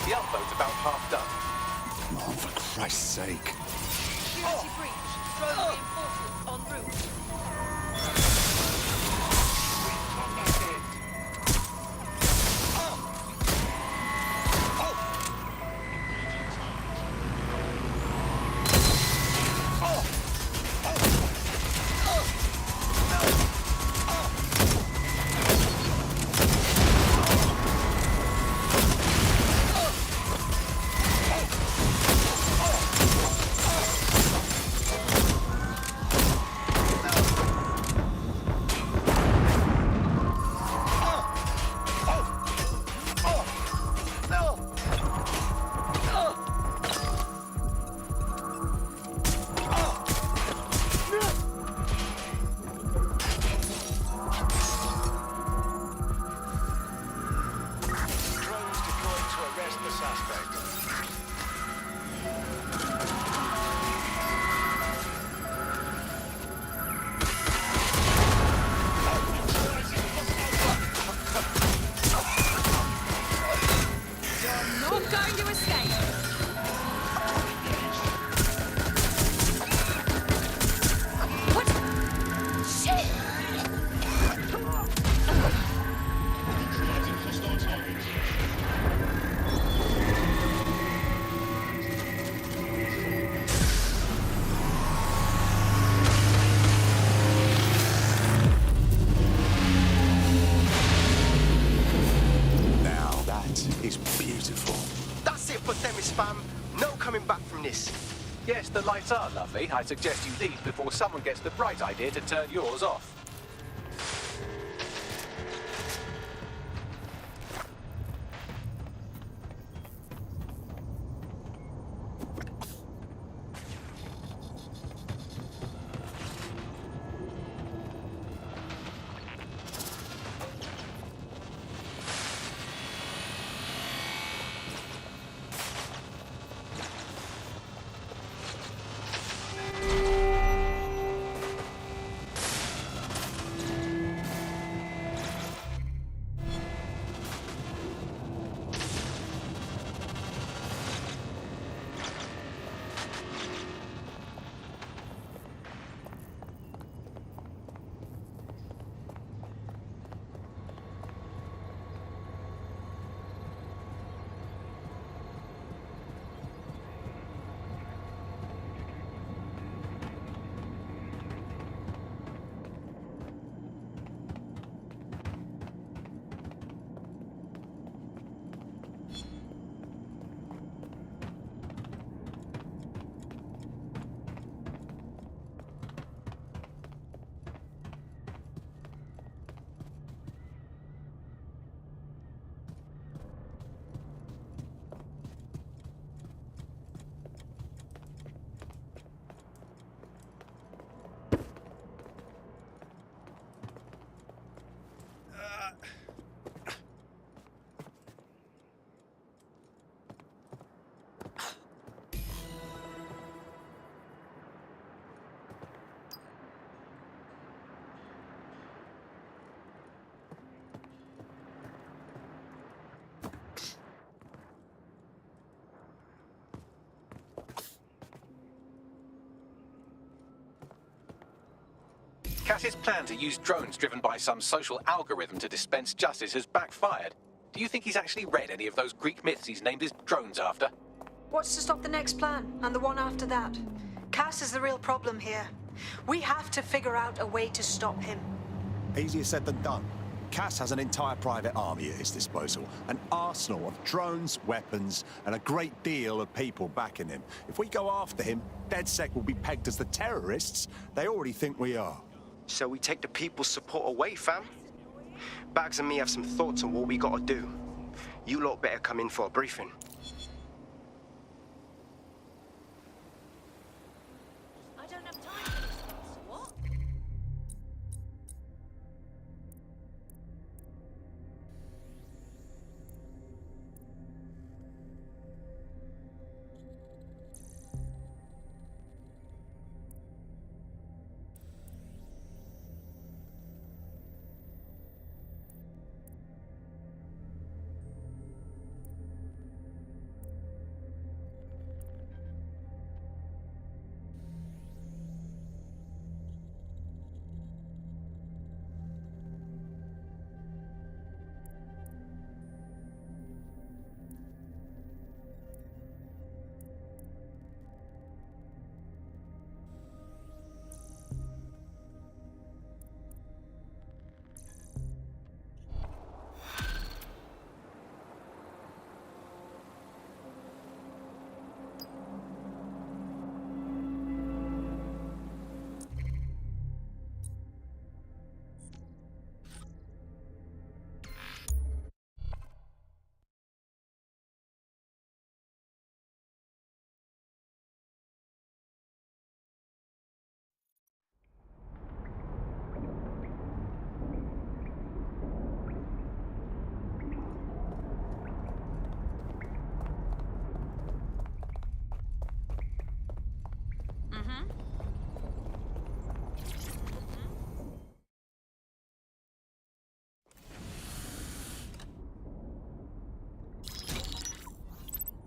The upload's about half done. Oh, for Christ's sake. Security breach. Drone reinforcements en route. Yes, the lights are lovely. I suggest you leave before someone gets the bright idea to turn yours off. Cass's plan to use drones driven by some social algorithm to dispense justice has backfired. Do you think he's actually read any of those Greek myths he's named his drones after? What's to stop the next plan, and the one after that? Cass is the real problem here. We have to figure out a way to stop him. Easier said than done. Cass has an entire private army at his disposal, an arsenal of drones, weapons, and a great deal of people backing him. If we go after him, DedSec will be pegged as the terrorists they already think we are. So we take the people's support away, fam? Bags and me have some thoughts on what we gotta do. You lot better come in for a briefing. I don't have time for this nonsense. What?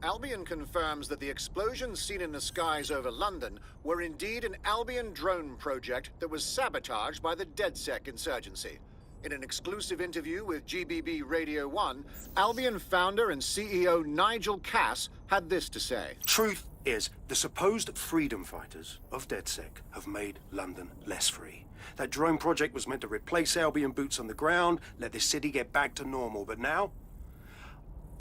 Albion confirms that the explosions seen in the skies over London were indeed an Albion drone project that was sabotaged by the DedSec insurgency. In an exclusive interview with GBB Radio 1, Albion founder and CEO Nigel Cass had this to say. Truth is, the supposed freedom fighters of DedSec have made London less free. That drone project was meant to replace Albion boots on the ground, let the city get back to normal, but now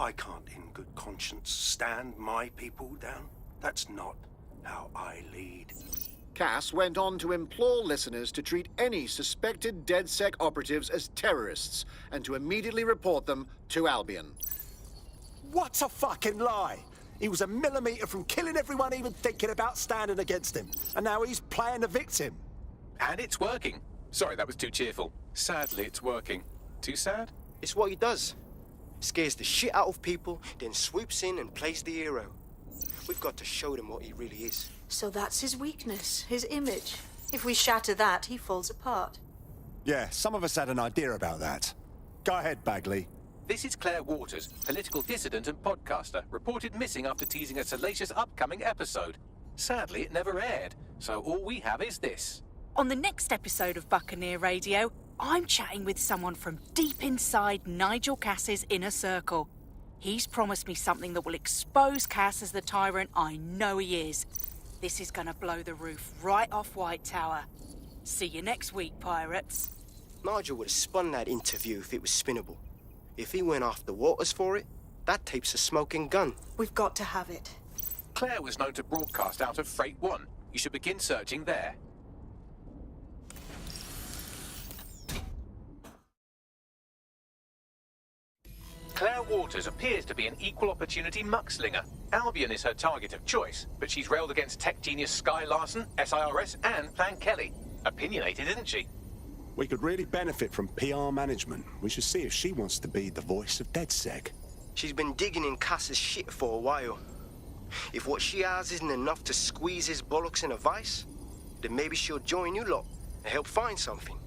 I can't in good conscience stand my people down. That's not how I lead. Cass went on to implore listeners to treat any suspected DedSec operatives as terrorists and to immediately report them to Albion. What's a fucking lie? He was a millimetre from killing everyone even thinking about standing against him. And now he's playing the victim. And it's working. Sorry, that was too cheerful. Sadly, it's working. Too sad? It's what he does. Scares the shit out of people, then swoops in and plays the hero. We've got to show them what he really is. So that's his weakness, his image. If we shatter that, he falls apart. Yeah, some of us had an idea about that. Go ahead, Bagley. This is Claire Waters, political dissident and podcaster, reported missing after teasing a salacious upcoming episode. Sadly, it never aired, so all we have is this. On the next episode of Buccaneer Radio, I'm chatting with someone from deep inside Nigel Cass's inner circle. He's promised me something that will expose Cass as the tyrant I know he is. This is gonna blow the roof right off White Tower. See you next week, pirates. Nigel would have spun that interview if it was spinnable. If he went after Waters for it, that tape's a smoking gun. We've got to have it. Claire was known to broadcast out of Freight 1. You should begin searching there. Claire Waters appears to be an equal opportunity muckslinger. Albion is her target of choice, but she's railed against tech genius Sky Larson, SIRS, and Plan Kelly. Opinionated, isn't she? We could really benefit from PR management. We should see if she wants to be the voice of DedSec. She's been digging in Cass's shit for a while. If what she has isn't enough to squeeze his bollocks in a vice, then maybe she'll join you lot and help find something.